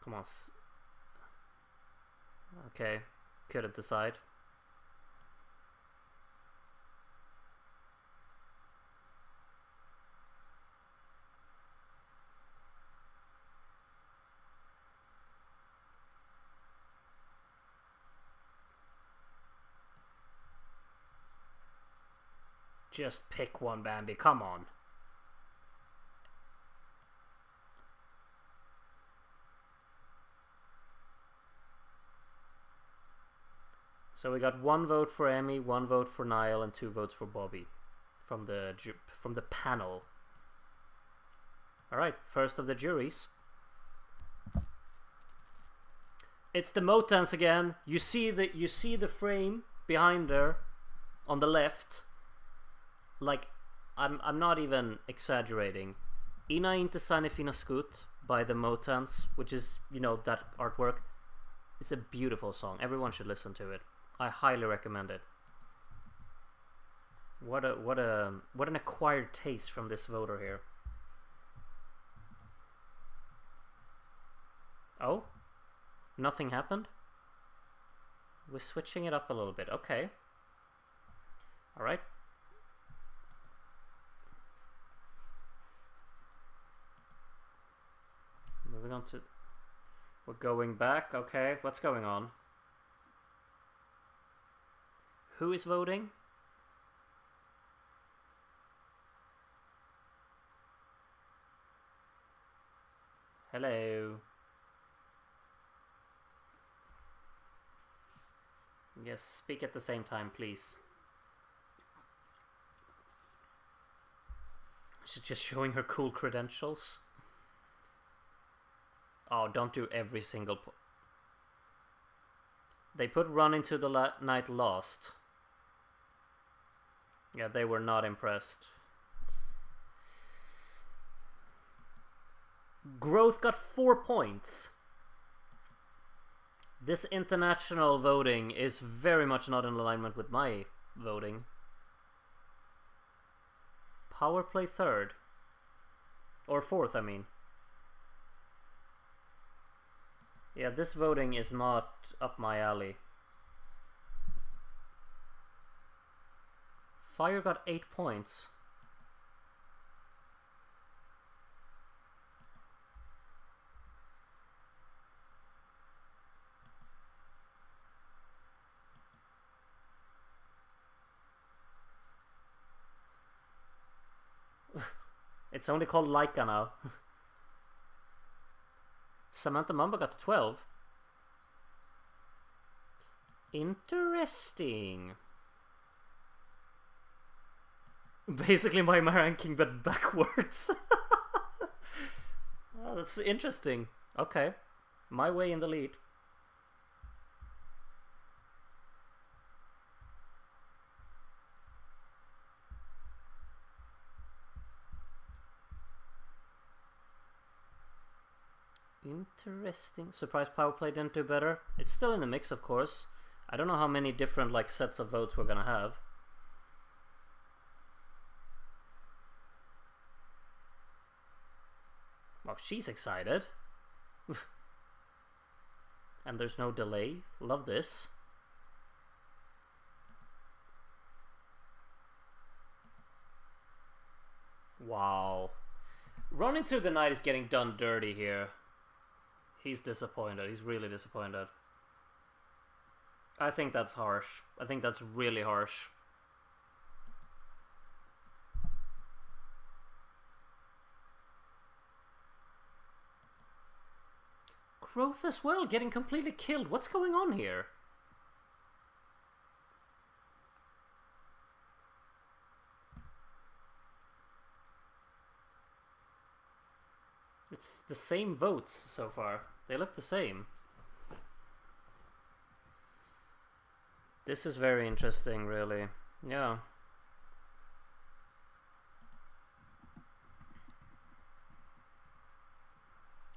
Come on. Okay, couldn't decide. Just pick one, Bambi. Come on. So we got 1 vote for Emmy, 1 vote for Niyl, and 2 votes for Bobbi from the panel. All right, first of the juries. It's the Motans again. You see the frame behind her on the left. Like, I'm not even exaggerating. Ina inte sani fina skut by the Motans, which is, you know, that artwork. It's a beautiful song. Everyone should listen to it. I highly recommend it. What an acquired taste from this voter here. Oh? Nothing happened? We're switching it up a little bit. Okay. Alright. Moving on to... We're going back. Okay, what's going on? Who is voting? Hello. Yes, speak at the same time, please. She's just showing her cool credentials. Oh, don't do every single... They put Run Into the Night Lost. Yeah, they were not impressed. Growth got 4 points. This international voting is very much not in alignment with my voting. Power play 3rd. Or 4th, I mean. Yeah, this voting is not up my alley. Fire got 8 points. It's only called Laika now. Samantha Mumba got 12. Interesting. Basically my ranking, but backwards. Oh, that's interesting. Okay. My way in the lead. Interesting. Surprise Power Play didn't do better. It's still in the mix, of course. I don't know how many different like sets of votes we're gonna have. Wow, she's excited. And there's no delay. Love this. Wow. Run Into the Night is getting done dirty here. He's disappointed. He's really disappointed. I think that's harsh. I think that's really harsh. Growth as well, getting completely killed. What's going on here? It's the same votes so far. They look the same. This is very interesting, really. Yeah.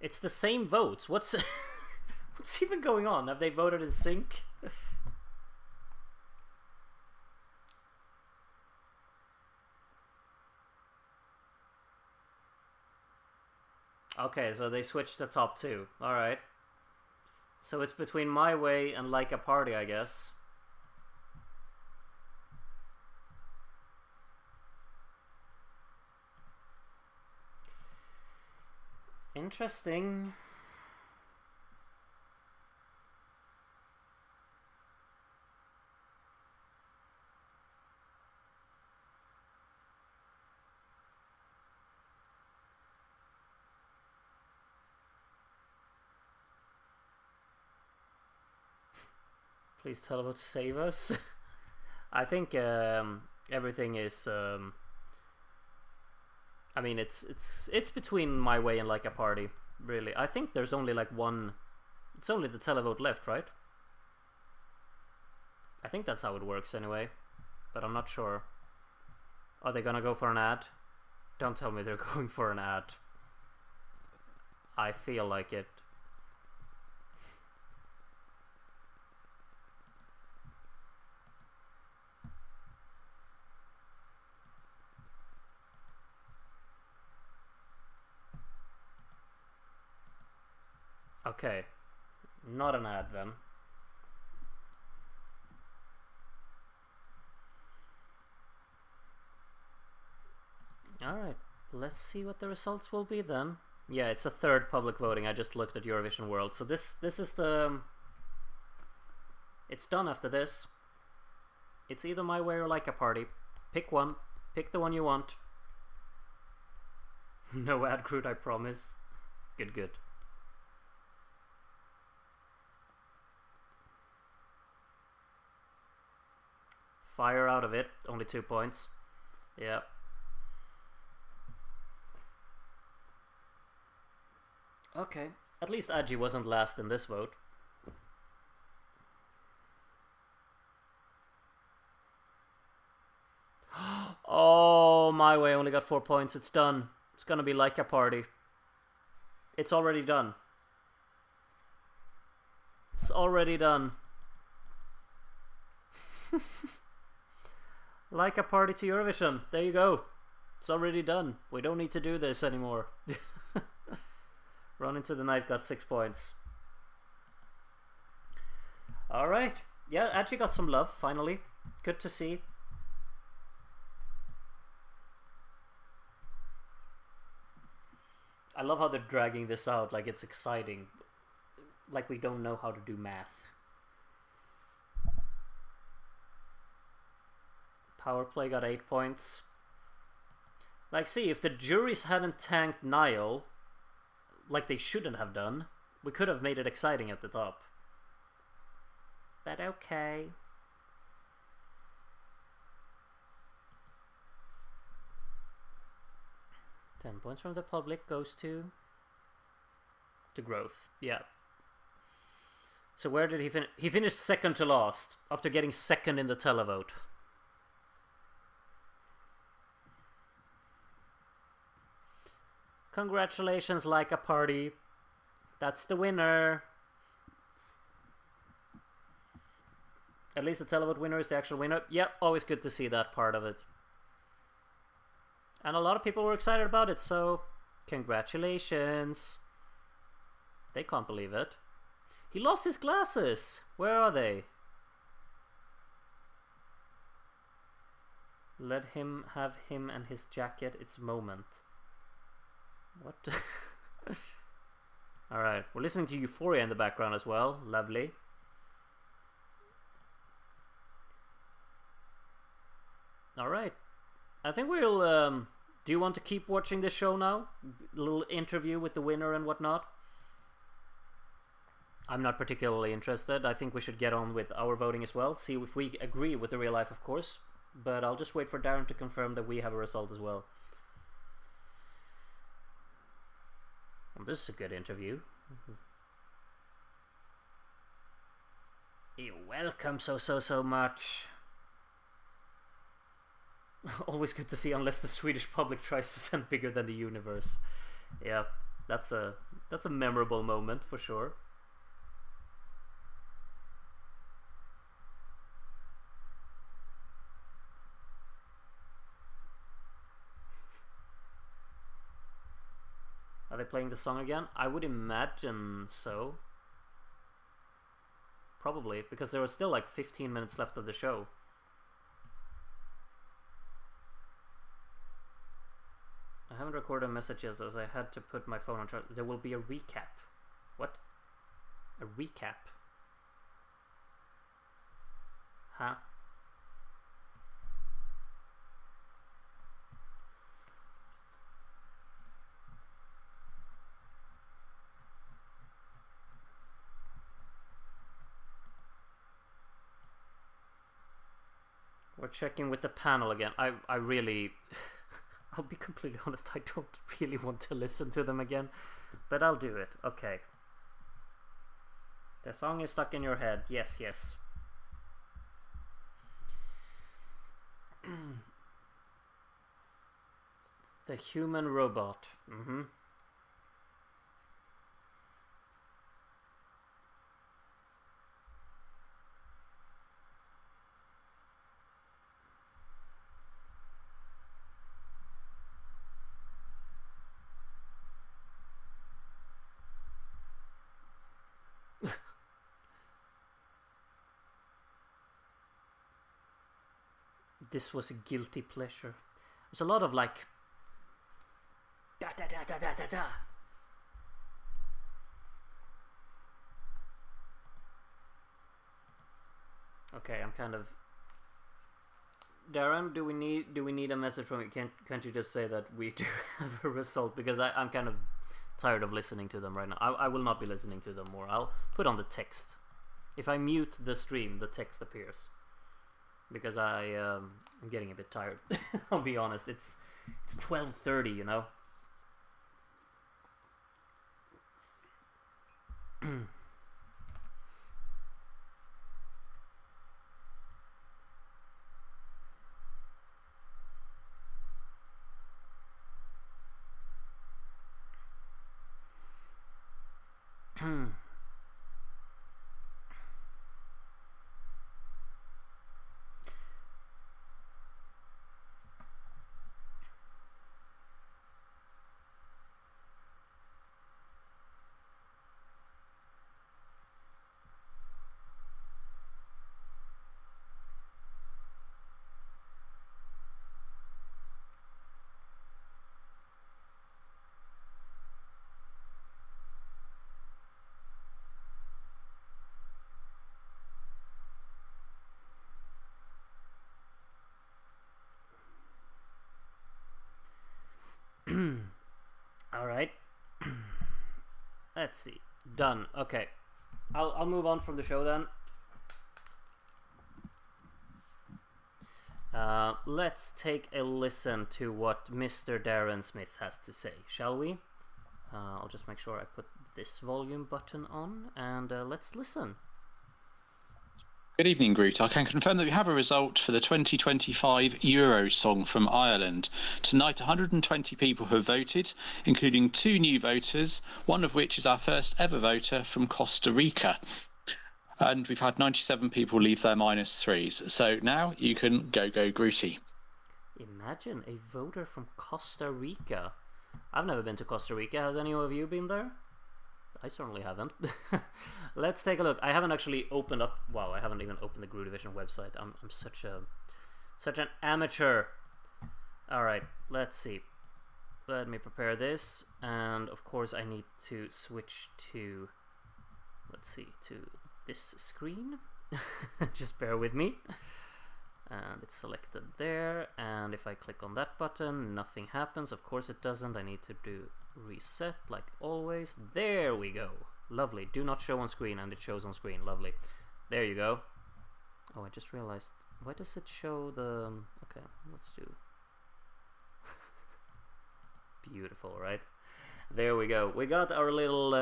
It's the same votes. What's what's even going on? Have they voted in sync? Okay, so they switched the top two. Alright. So it's between My Way and Like a Party, I guess. Interesting. Please Televote save us. I think everything is. I mean, it's between My Way and Like a Party. Really, I think there's only like one. It's only the Televote left, right? I think that's how it works anyway, but I'm not sure. Are they gonna go for an ad? Don't tell me they're going for an ad. I feel like it. Okay, not an ad then. Alright, let's see what the results will be then. Yeah, it's a third public voting. I just looked at Eurovision World. So this is the... It's done after this. It's either My Way or Like a Party. Pick one. Pick the one you want. No ad crude, I promise. Good, good. Fire out of it. Only 2 points. Yeah. Okay. At least Adgy wasn't last in this vote. Oh, My Way only got 4 points. It's done. It's gonna be Like a Party. It's already done. It's already done. Like a Party to Eurovision. There you go. It's already done. We don't need to do this anymore. Run Into the Night got 6 points. Alright. Yeah, Adgy got some love, finally. Good to see. I love how they're dragging this out like it's exciting. Like we don't know how to do math. Power play got 8 points. Like, see, if the juries hadn't tanked Niyl, like they shouldn't have done, we could have made it exciting at the top. But okay. $10 points from the public goes to growth. Yeah. So where did he finish? He finished second to last after getting second in the televote. Congratulations, like a party. That's the winner. At least the televote winner is the actual winner. Yep, always good to see that part of it. And a lot of people were excited about it, so congratulations. They can't believe it. He lost his glasses. Where are they? Let him have him and his jacket its moment. What? Alright, we're listening to Euphoria in the background as well. Lovely. Alright. I think we'll... do you want to keep watching this show now? A little interview with the winner and whatnot? I'm not particularly interested. I think we should get on with our voting as well. See if we agree with the real life, of course. But I'll just wait for Darren to confirm that we have a result as well. Well, this is a good interview. You're welcome so much. Always good to see, unless the Swedish public tries to send bigger than the universe. Yeah, that's a memorable moment for sure. Are they playing the song again? I would imagine so. Probably, because there was still like 15 minutes left of the show. I haven't recorded messages as I had to put my phone on charge. There will be a recap. What? A recap? Huh? We're checking with the panel again. I really... I'll be completely honest, I don't really want to listen to them again. But I'll do it. Okay. The song is stuck in your head. Yes, yes. The human robot. Mm-hmm. This was a guilty pleasure. There's a lot of like da da da da da da da. Okay, I'm kind of... Darren, do we need a message from you? Can't you just say that we do have a result? Because I'm kind of tired of listening to them right now. I will not be listening to them more. I'll put on the text. If I mute the stream, the text appears. Because I'm getting a bit tired. I'll be honest. It's 12:30, you know. Alright. Let's see. Done. Okay. I'll move on from the show then. Let's take a listen to what Mr. Darren Smith has to say, shall we? I'll just make sure I put this volume button on, and let's listen. Good evening, Groot. I can confirm that we have a result for the 2025 Eurosong from Ireland. Tonight, 120 people have voted, including 2 new voters, one of which is our first ever voter from Costa Rica. And we've had 97 people leave their -3s. So now you can go Grooty. Imagine a voter from Costa Rica. I've never been to Costa Rica. Has any of you been there? I certainly haven't. Let's take a look. I haven't actually opened up. Wow, I haven't even opened the Eurovision website. I'm such an amateur. All right, let's see. Let me prepare this, and of course I need to switch to. Let's see, to this screen. Just bear with me. And it's selected there, and if I click on that button, nothing happens. Of course it doesn't. I need to do reset like always. There we go. Lovely. Do not show on screen, and it shows on screen. Lovely. There you go. Oh, I just realized, why does it show the... Okay, let's do... Beautiful, right? There we go. We got our little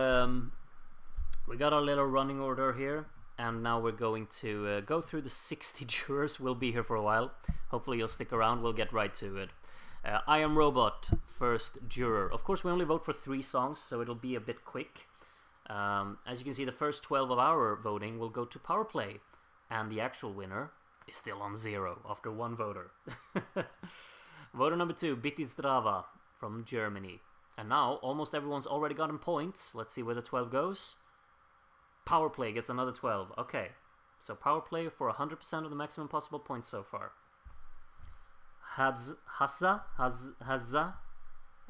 running order here. And now we're going to go through the 60 jurors. We'll be here for a while. Hopefully you'll stick around. We'll get right to it. I Am Robot, first juror. Of course, we only vote for 3 songs, so it'll be a bit quick. As you can see, the first 12 of our voting will go to Power Play. And the actual winner is still on 0 after 1 voter. Voter number 2, Bittistrava from Germany. And now, almost everyone's already gotten points. Let's see where the 12 goes. Power Play gets another 12. Okay, so Power Play for 100% of the maximum possible points so far. Hazza,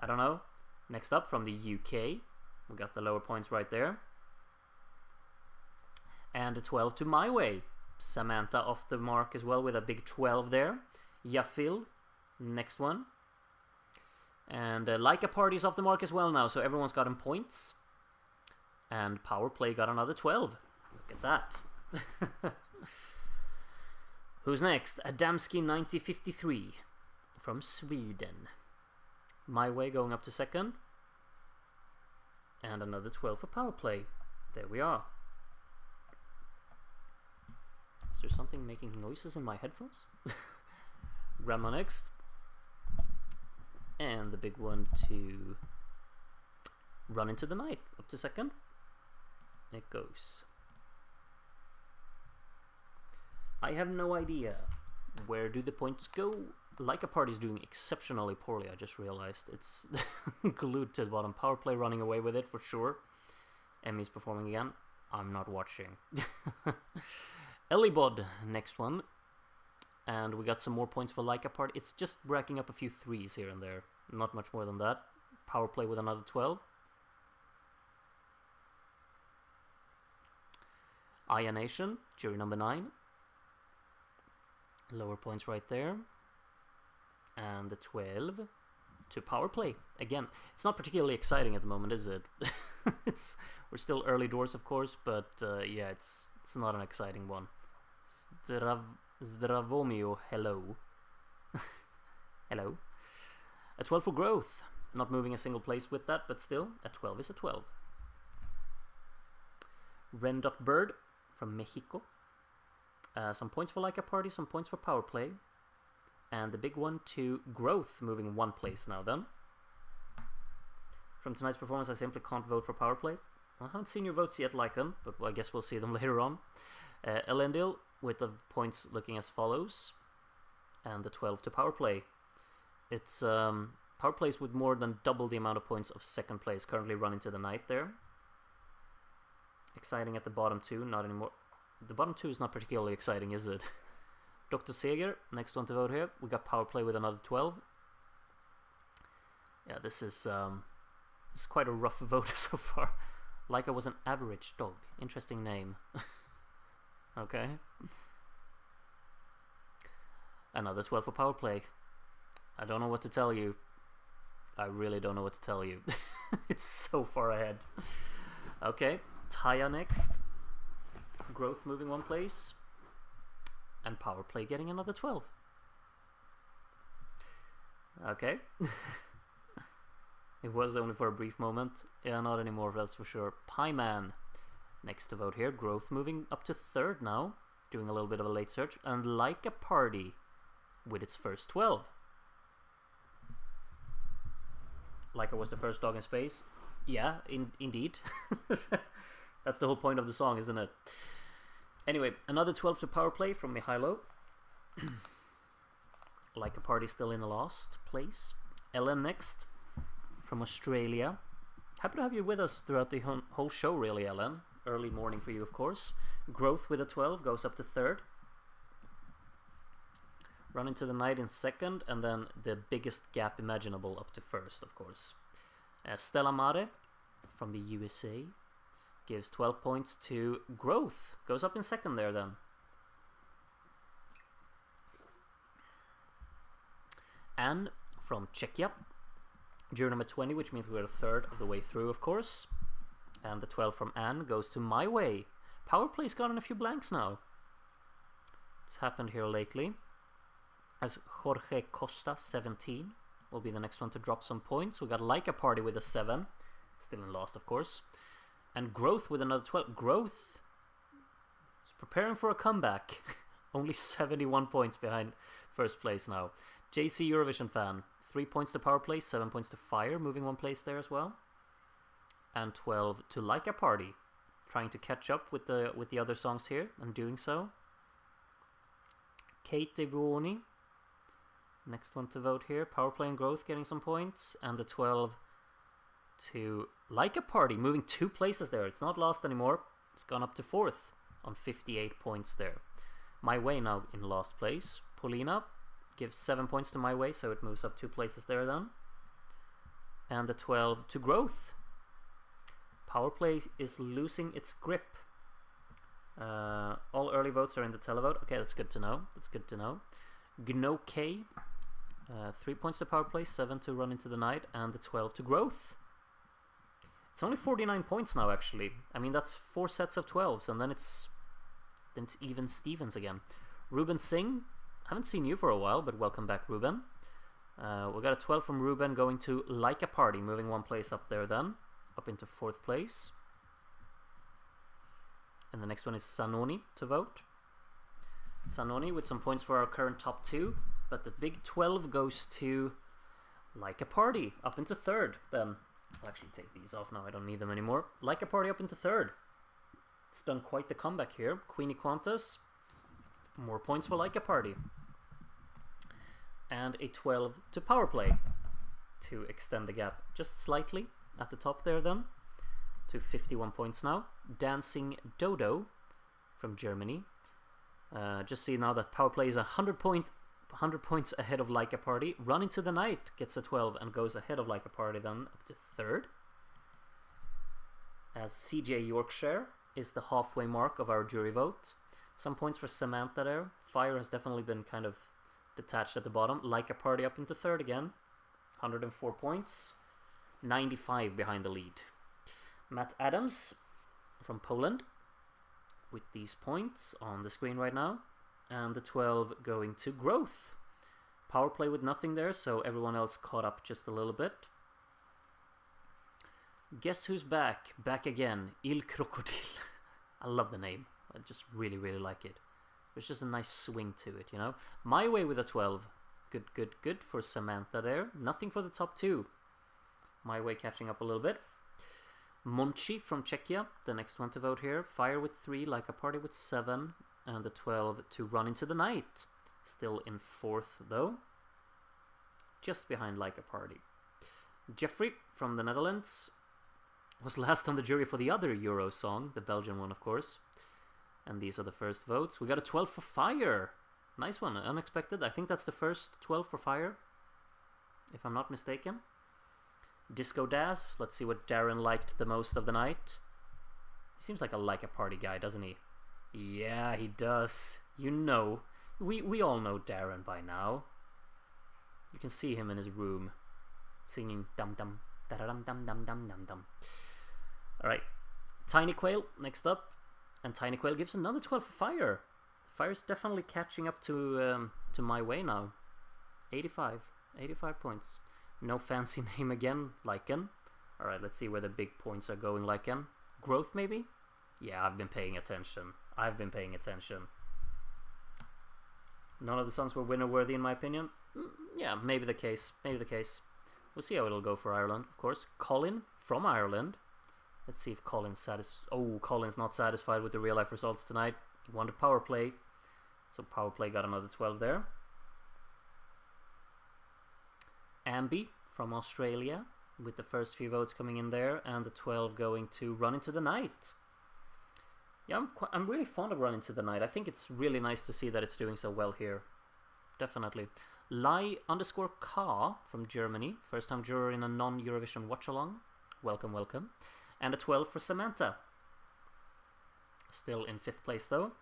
I don't know. Next up from the UK, we got the lower points right there. And a 12 to My Way. Samantha off the mark as well with a big 12 there. Yafil, next one. And Like a Party's off the mark as well now, so everyone's gotten points. And Power Play got another 12. Look at that. Who's next? Adamski 9053 from Sweden. My Way going up to second. And another 12 for Power Play. There we are. Is there something making noises in my headphones? Grandma next. And the big one to Run Into the Night up to second. It goes. I have no idea. Where do the points go? Like a Party's doing exceptionally poorly, I just realized. It's glued to the bottom. Power Play running away with it for sure. Emmy's performing again. I'm not watching. Ellibod, next one. And we got some more points for Like a Party. It's just racking up a few 3s here and there. Not much more than that. Power Play with another 12. Aya Nation, jury number 9. Lower points right there. And the 12 to Power Play. Again, it's not particularly exciting at the moment, is it? We're still early doors, of course, but yeah, it's not an exciting one. Zdravomio, hello. Hello. A 12 for Growth. Not moving a single place with that, but still, a 12 is a 12. Ren.Bird from Mexico. Some points for Like a Party, some points for Power Play. And the big one to Growth, moving 1 place now then. From tonight's performance, I simply can't vote for Power Play. I haven't seen your votes yet, Lycan, but I guess we'll see them later on. Elendil with the points looking as follows. And the 12 to Power Play. It's Power Plays with more than double the amount of points of second place, currently Run Into the Night there. Exciting at the bottom 2, not anymore. The bottom 2 is not particularly exciting, is it? Dr. Seger, next one to vote here. We got Power Play with another 12. Yeah, this is quite a rough vote so far. Like I was an average dog. Interesting name. Okay. Another 12 for Power Play. I don't know what to tell you. I really don't know what to tell you. It's so far ahead. Okay, Taya next. Growth moving one place. And Power Play getting another 12. Okay. It was only for a brief moment. Yeah, not anymore, that's for sure. Pieman next to vote here. Growth moving up to 3rd now. Doing a little bit of a late search. And Like a Party with its first 12. Like I was the first dog in space. Yeah, indeed. That's the whole point of the song, isn't it? Anyway, another 12 to Power Play from Mihailo. Like a Party still in the last place. Ellen next from Australia. Happy to have you with us throughout the whole show, really, Ellen. Early morning for you, of course. Growth with a 12 goes up to 3rd. Run into the Night in 2nd, and then the biggest gap imaginable up to 1st, of course. Stella Mare from the USA gives 12 points to Growth. Goes up in 2nd there then. Anne from Czechia. Jury number 20, which means we're a 3rd of the way through, of course. And the 12 from Anne goes to My Way. Power Play's gotten a few blanks now. It's happened here lately. As Jorge Costa, 17, will be the next one to drop some points. We got Like a Party with a 7. Still in last, of course. And Growth with another 12. Growth is preparing for a comeback. Only 71 points behind first place now. JC Eurovision fan. 3 points to Power Play, 7 points to Fire, moving one place there as well. And 12 to Like a Party. Trying to catch up with the other songs here, and doing so. Kate Devuoni. Next one to vote here. Power Play and Growth getting some points. And the 12 to Like a Party, moving 2 places there. It's not lost anymore. It's gone up to 4th on 58 points there. My Way now in last place. Paulina gives 7 points to My Way, so it moves up 2 places there then. And the 12 to Growth. Power Play is losing its grip. All early votes are in the televote. Okay, that's good to know. That's good to know. Gno K. 3 points to Power Play, 7 to Run Into the Night, and the 12 to Growth. It's only 49 points now, actually. I mean, that's 4 sets of 12s, and then it's even Stevens again. Ruben Singh. Haven't seen you for a while, but welcome back, Ruben. We got a 12 from Ruben going to Like a Party, moving 1 place up there then. Up into 4th place. And the next one is Sanoni to vote. Sanoni with some points for our current top 2. But the big 12 goes to Like a Party, up into 3rd then. I'll actually take these off now, I don't need them anymore. Like a Party up into 3rd. It's done quite the comeback here. Queenie Qantas. More points for Like a Party. And a 12 to Power Play to extend the gap just slightly at the top there then. To 51 points now. Dancing Dodo from Germany. Just see now that Power Play is 100 points ahead of Like a Party. Run Into the Night gets a 12 and goes ahead of Like a Party then up to 3rd. As CJ Yorkshire is the halfway mark of our jury vote. Some points for Samantha there. Fire has definitely been kind of detached at the bottom. Like a Party up into 3rd again. 104 points. 95 behind the lead. Matt Adams from Poland with these points on the screen right now. And the 12 going to Growth. Power Play with nothing there, so everyone else caught up just a little bit. Guess who's back? Back again. Il Crocodile. I love the name. I just really, really like it. There's just a nice swing to it, you know. My Way with a 12. Good for Samantha there. Nothing for the top 2. My Way catching up a little bit. Monchi from Czechia, the next one to vote here. Fire with 3, Like a Party with 7, and the 12 to Run Into the Night. Still in 4th though. Just behind Like a Party. Jeffrey from the Netherlands was last on the jury for the other Eurosong, the Belgian one of course. And these are the first votes. We got a 12 for Fire. Nice one, unexpected. I think that's the first 12 for Fire, if I'm not mistaken. Disco Daz, let's see what Darren liked the most of the night. He seems like a Party guy, doesn't he? Yeah, he does. You know, we all know Darren by now. You can see him in his room singing Dum Dum Da-da-dum-dum-dum-dum-dum. Alright. Tiny Quail next up. And Tiny Quail gives another 12 for Fire. Fire's definitely catching up to my way now. 85 points. No fancy name again, Lycan. Alright, let's see where the big points are going, Lycan. Growth, maybe? Yeah, I've been paying attention. None of the songs were winner-worthy, in my opinion. Yeah, maybe the case. We'll see how it'll go for Ireland, of course. Colin from Ireland. Let's see if Colin's Colin's not satisfied with the real-life results tonight. He wanted power play. So power play got another 12 there. Ambi from Australia, with the first few votes coming in there, and the 12 going to Run Into the Night. Yeah, I'm really fond of Run Into the Night. I think it's really nice to see that it's doing so well here. Definitely. Lai_Ka from Germany, first time juror in a non-Eurovision watch-along. Welcome. And a 12 for Samantha. Still in 5th place though.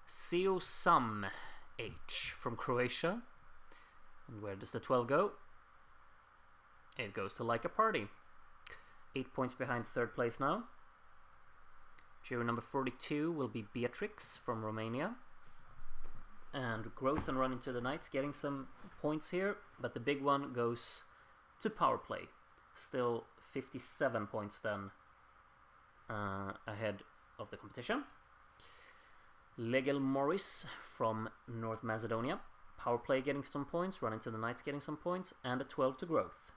Seosam H from Croatia. And where does the 12 go? It goes to Like a Party. 8 points behind 3rd place now. Juror number 42 will be Beatrix from Romania. And Growth and Run Into the Night's getting some points here, but the big one goes to Power Play. Still 57 points then ahead of the competition. Legel Morris from North Macedonia. Power Play getting some points, Run Into the Night's getting some points, and a 12 to Growth.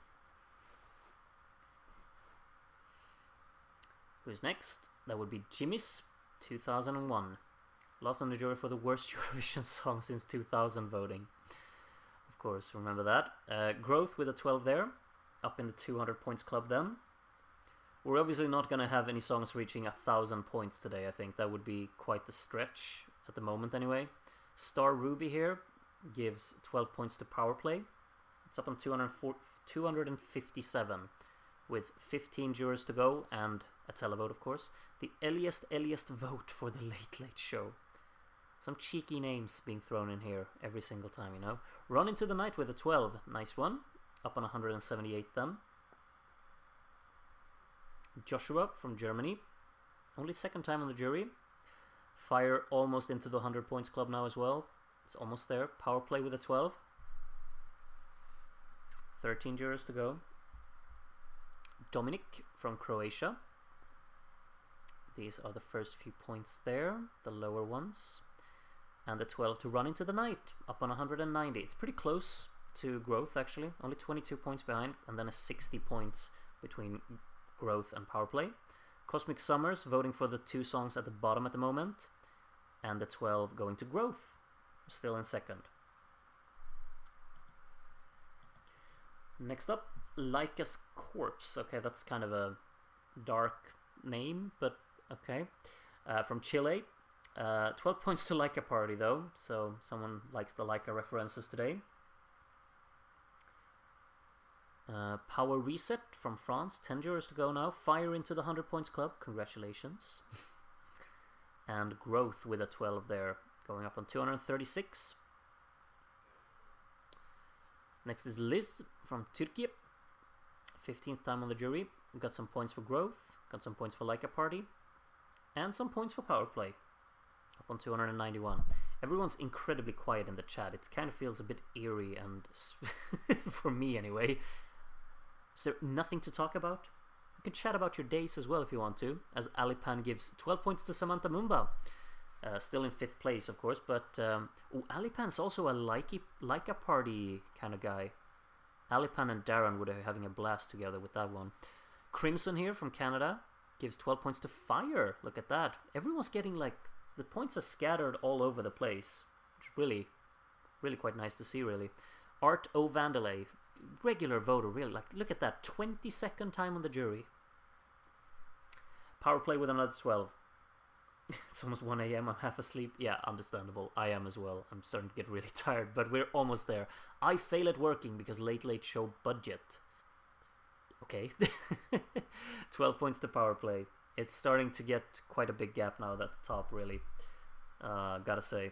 Who's next? That would be Jimmy's 2001. Lost on the jury for the worst Eurovision song since 2000 voting. Of course, remember that. Growth with a 12 there. Up in the 200 points club then. We're obviously not going to have any songs reaching 1,000 points today, I think. That would be quite the stretch at the moment anyway. Star Ruby here gives 12 points to Power Play. It's up on 257 with 15 jurors to go and a televote, of course. The earliest vote for the Late Late Show. Some cheeky names being thrown in here every single time, you know. Run Into the Night with a 12. Nice one. Up on 178 then. Joshua from Germany. Only 2nd time on the jury. Fire almost into the 100 points club now as well. It's almost there. Power Play with a 12. 13 jurors to go. Dominic from Croatia. These are the first few points there, the lower ones. And the 12 to Run Into the Night, up on 190. It's pretty close to Growth, actually. Only 22 points behind, and then a 60 points between Growth and Power Play. Cosmic Summers voting for the 2 songs at the bottom at the moment. And the 12 going to Growth, still in 2nd. Next up, Lyca's Corpse. Okay, that's kind of a dark name, but okay. From Chile. 12 points to Like a Party though, so someone likes the Leica references today. Power Reset from France, 10 jurors to go now. Fire into the 100 points club, congratulations. And Growth with a 12 there, going up on 236. Next is Liz from Turkey, 15th time on the jury. Got some points for Growth, got some points for Like a Party, and some points for Power Play. Up on 291. Everyone's incredibly quiet in the chat. It kind of feels a bit eerie, and for me anyway. Is there nothing to talk about? You can chat about your days as well if you want to, as Alipan gives 12 points to Samantha Mumba. Still in 5th place, of course, but Alipan's also a Like a Party kind of guy. Alipan and Darren would be having a blast together with that one. Crimson here from Canada gives 12 points to Fire. Look at that. Everyone's getting like... The points are scattered all over the place. Which is really quite nice to see, really. Art O. Vandalay, regular voter, really. Like, look at that. 22nd time on the jury. Power Play with another 12. It's almost 1 a.m. I'm half asleep. Yeah, understandable. I am as well. I'm starting to get really tired, but we're almost there. I fail at working because Late Late Show budget. Okay. 12 points to Power Play. It's starting to get quite a big gap now at the top, really. Gotta say.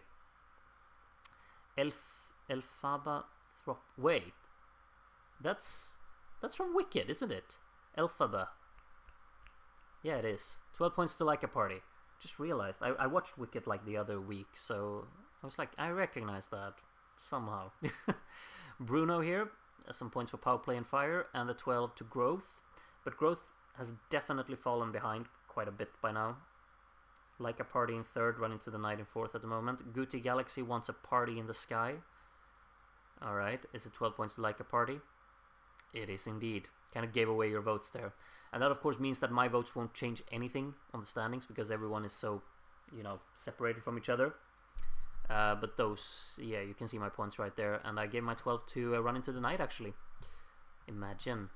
Elphaba Throp. Wait. That's from Wicked, isn't it? Elphaba. Yeah, it is. 12 points to Like a Party. Just realized. I watched Wicked like the other week, so I was like, I recognize that somehow. Bruno here. Some points for Power Play and Fire, and the 12 to Growth. But Growth has definitely fallen behind quite a bit by now. Like a Party in third, Running to the Night in fourth at the moment. Guti Galaxy wants a Party in the Sky. Alright, is it 12 points to Like a Party? It is indeed. Kind of gave away your votes there. And that of course means that my votes won't change anything on the standings because everyone is so, separated from each other. But those, yeah, you can see my points right there. And I gave my 12 to Run Into the Night actually. Imagine.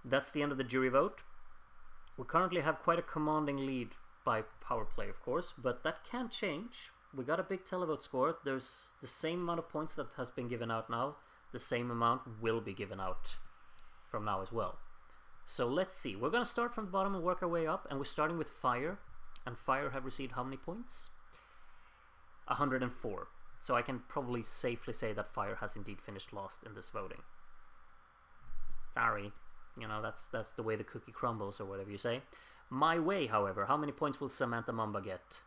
That's the end of the jury vote. We currently have quite a commanding lead by Power Play, of course, but that can change. We got a big televote score. There's the same amount of points that has been given out now. The same amount will be given out from now as well. So let's see. We're going to start from the bottom and work our way up, and we're starting with Fire. And Fire have received how many points? 104. So I can probably safely say that Fire has indeed finished last in this voting. Sorry. That's the way the cookie crumbles, or whatever you say. My Way, however, how many points will Samantha Mumba get?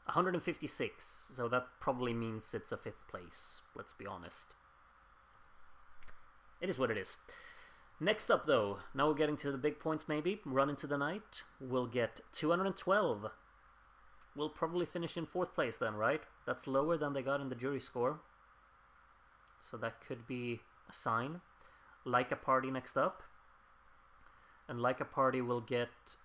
156, so that probably means it's a 5th place, let's be honest. It is what it is. Next up, though, now we're getting to the big points maybe. Run Into the Night will get 212. We'll probably finish in 4th place then, right? That's lower than they got in the jury score. So that could be a sign. Like a Party next up. And Like a Party will get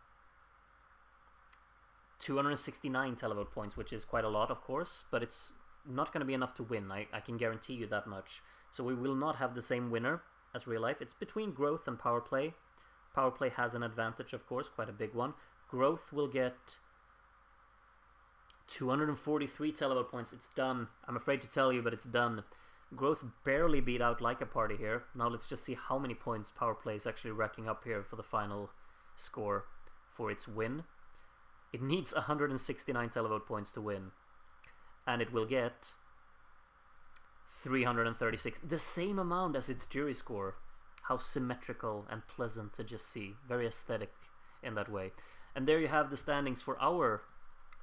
269 televote points, which is quite a lot, of course, but it's not going to be enough to win. I can guarantee you that much. So we will not have the same winner as Real Life. It's between Growth and Power Play. Power Play has an advantage, of course, quite a big one. Growth will get 243 televote points. It's done. I'm afraid to tell you, but it's done. Growth barely beat out Like a Party here. Now let's just see how many points Power Play is actually racking up here for the final score for its win. It needs 169 televote points to win. And it will get 336. The same amount as its jury score. How symmetrical and pleasant to just see. Very aesthetic in that way. And there you have the standings for our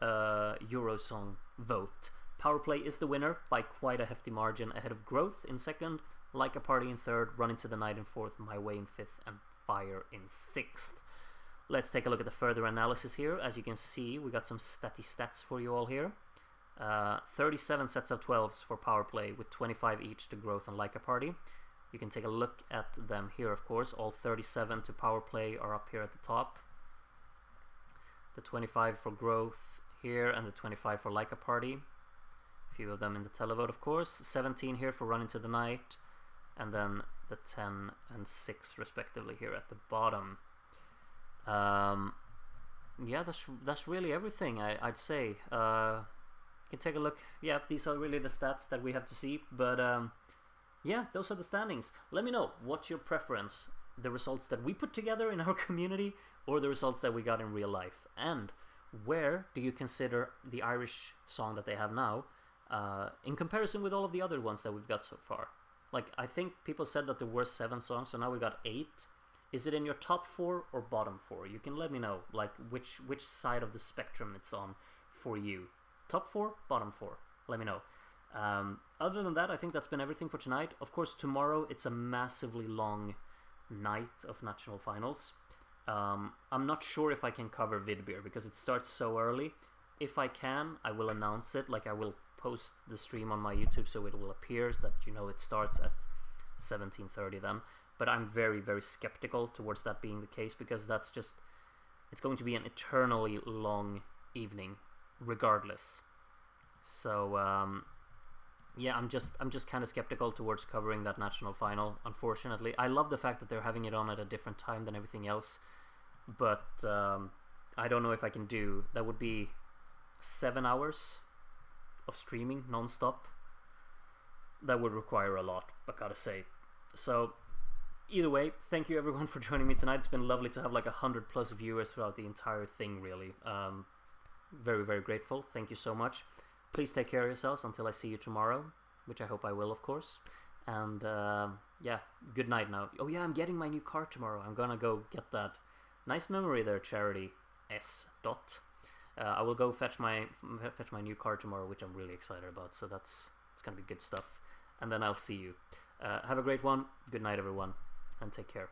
Eurosong vote. Power Play is the winner by quite a hefty margin, ahead of Growth in second, Like a Party in third, Run Into the Night in fourth, My Way in fifth, and Fire in sixth. Let's take a look at the further analysis here. As you can see, we got some stats for you all here. 37 sets of 12s for Power Play, with 25 each to Growth and Like a Party. You can take a look at them here, of course. All 37 to Power Play are up here at the top. The 25 for Growth here, and the 25 for Like a Party. Few of them in the televote, of course. 17 here for Run Into the Night, and then the 10 and 6 respectively here at the bottom. Yeah, that's really everything, I'd say. You can take a look. Yeah, these are really the stats that we have to see, but yeah, those are the standings. Let me know what's your preference, the results that we put together in our community or the results that we got in real life, and where do you consider the Irish song that they have now in comparison with all of the other ones that we've got so far. Like, I think people said that there were 7 songs, so now we got 8. Is it in your top 4 or bottom 4? You can let me know, like, which side of the spectrum it's on for you. Top 4, bottom 4. Let me know. Other than that, I think that's been everything for tonight. Of course, tomorrow it's a massively long night of national finals. I'm not sure if I can cover Vidbeer because it starts so early. If I can, I will announce it. Like, I will post the stream on my YouTube so it will appear that, you know, it starts at 17:30 then. But I'm very, very skeptical towards that being the case, because that's just, it's going to be an eternally long evening regardless. So yeah, I'm just kind of skeptical towards covering that national final, unfortunately. I love the fact that they're having it on at a different time than everything else, but I don't know if I can do that. Would be 7 hours of streaming non-stop. That would require a lot, I gotta say. So either way, thank you everyone for joining me tonight. It's been lovely to have like 100+ viewers throughout the entire thing, really. Very, very grateful. Thank you so much. Please take care of yourselves until I see you tomorrow, which I hope I will, of course. And yeah, good night now. Oh yeah, I'm getting my new car tomorrow. I'm gonna go get that. Nice memory there, Charity S. Dot. I will go fetch my new car tomorrow, which I'm really excited about. So it's gonna be good stuff. And then I'll see you. Have a great one. Good night, everyone, and take care.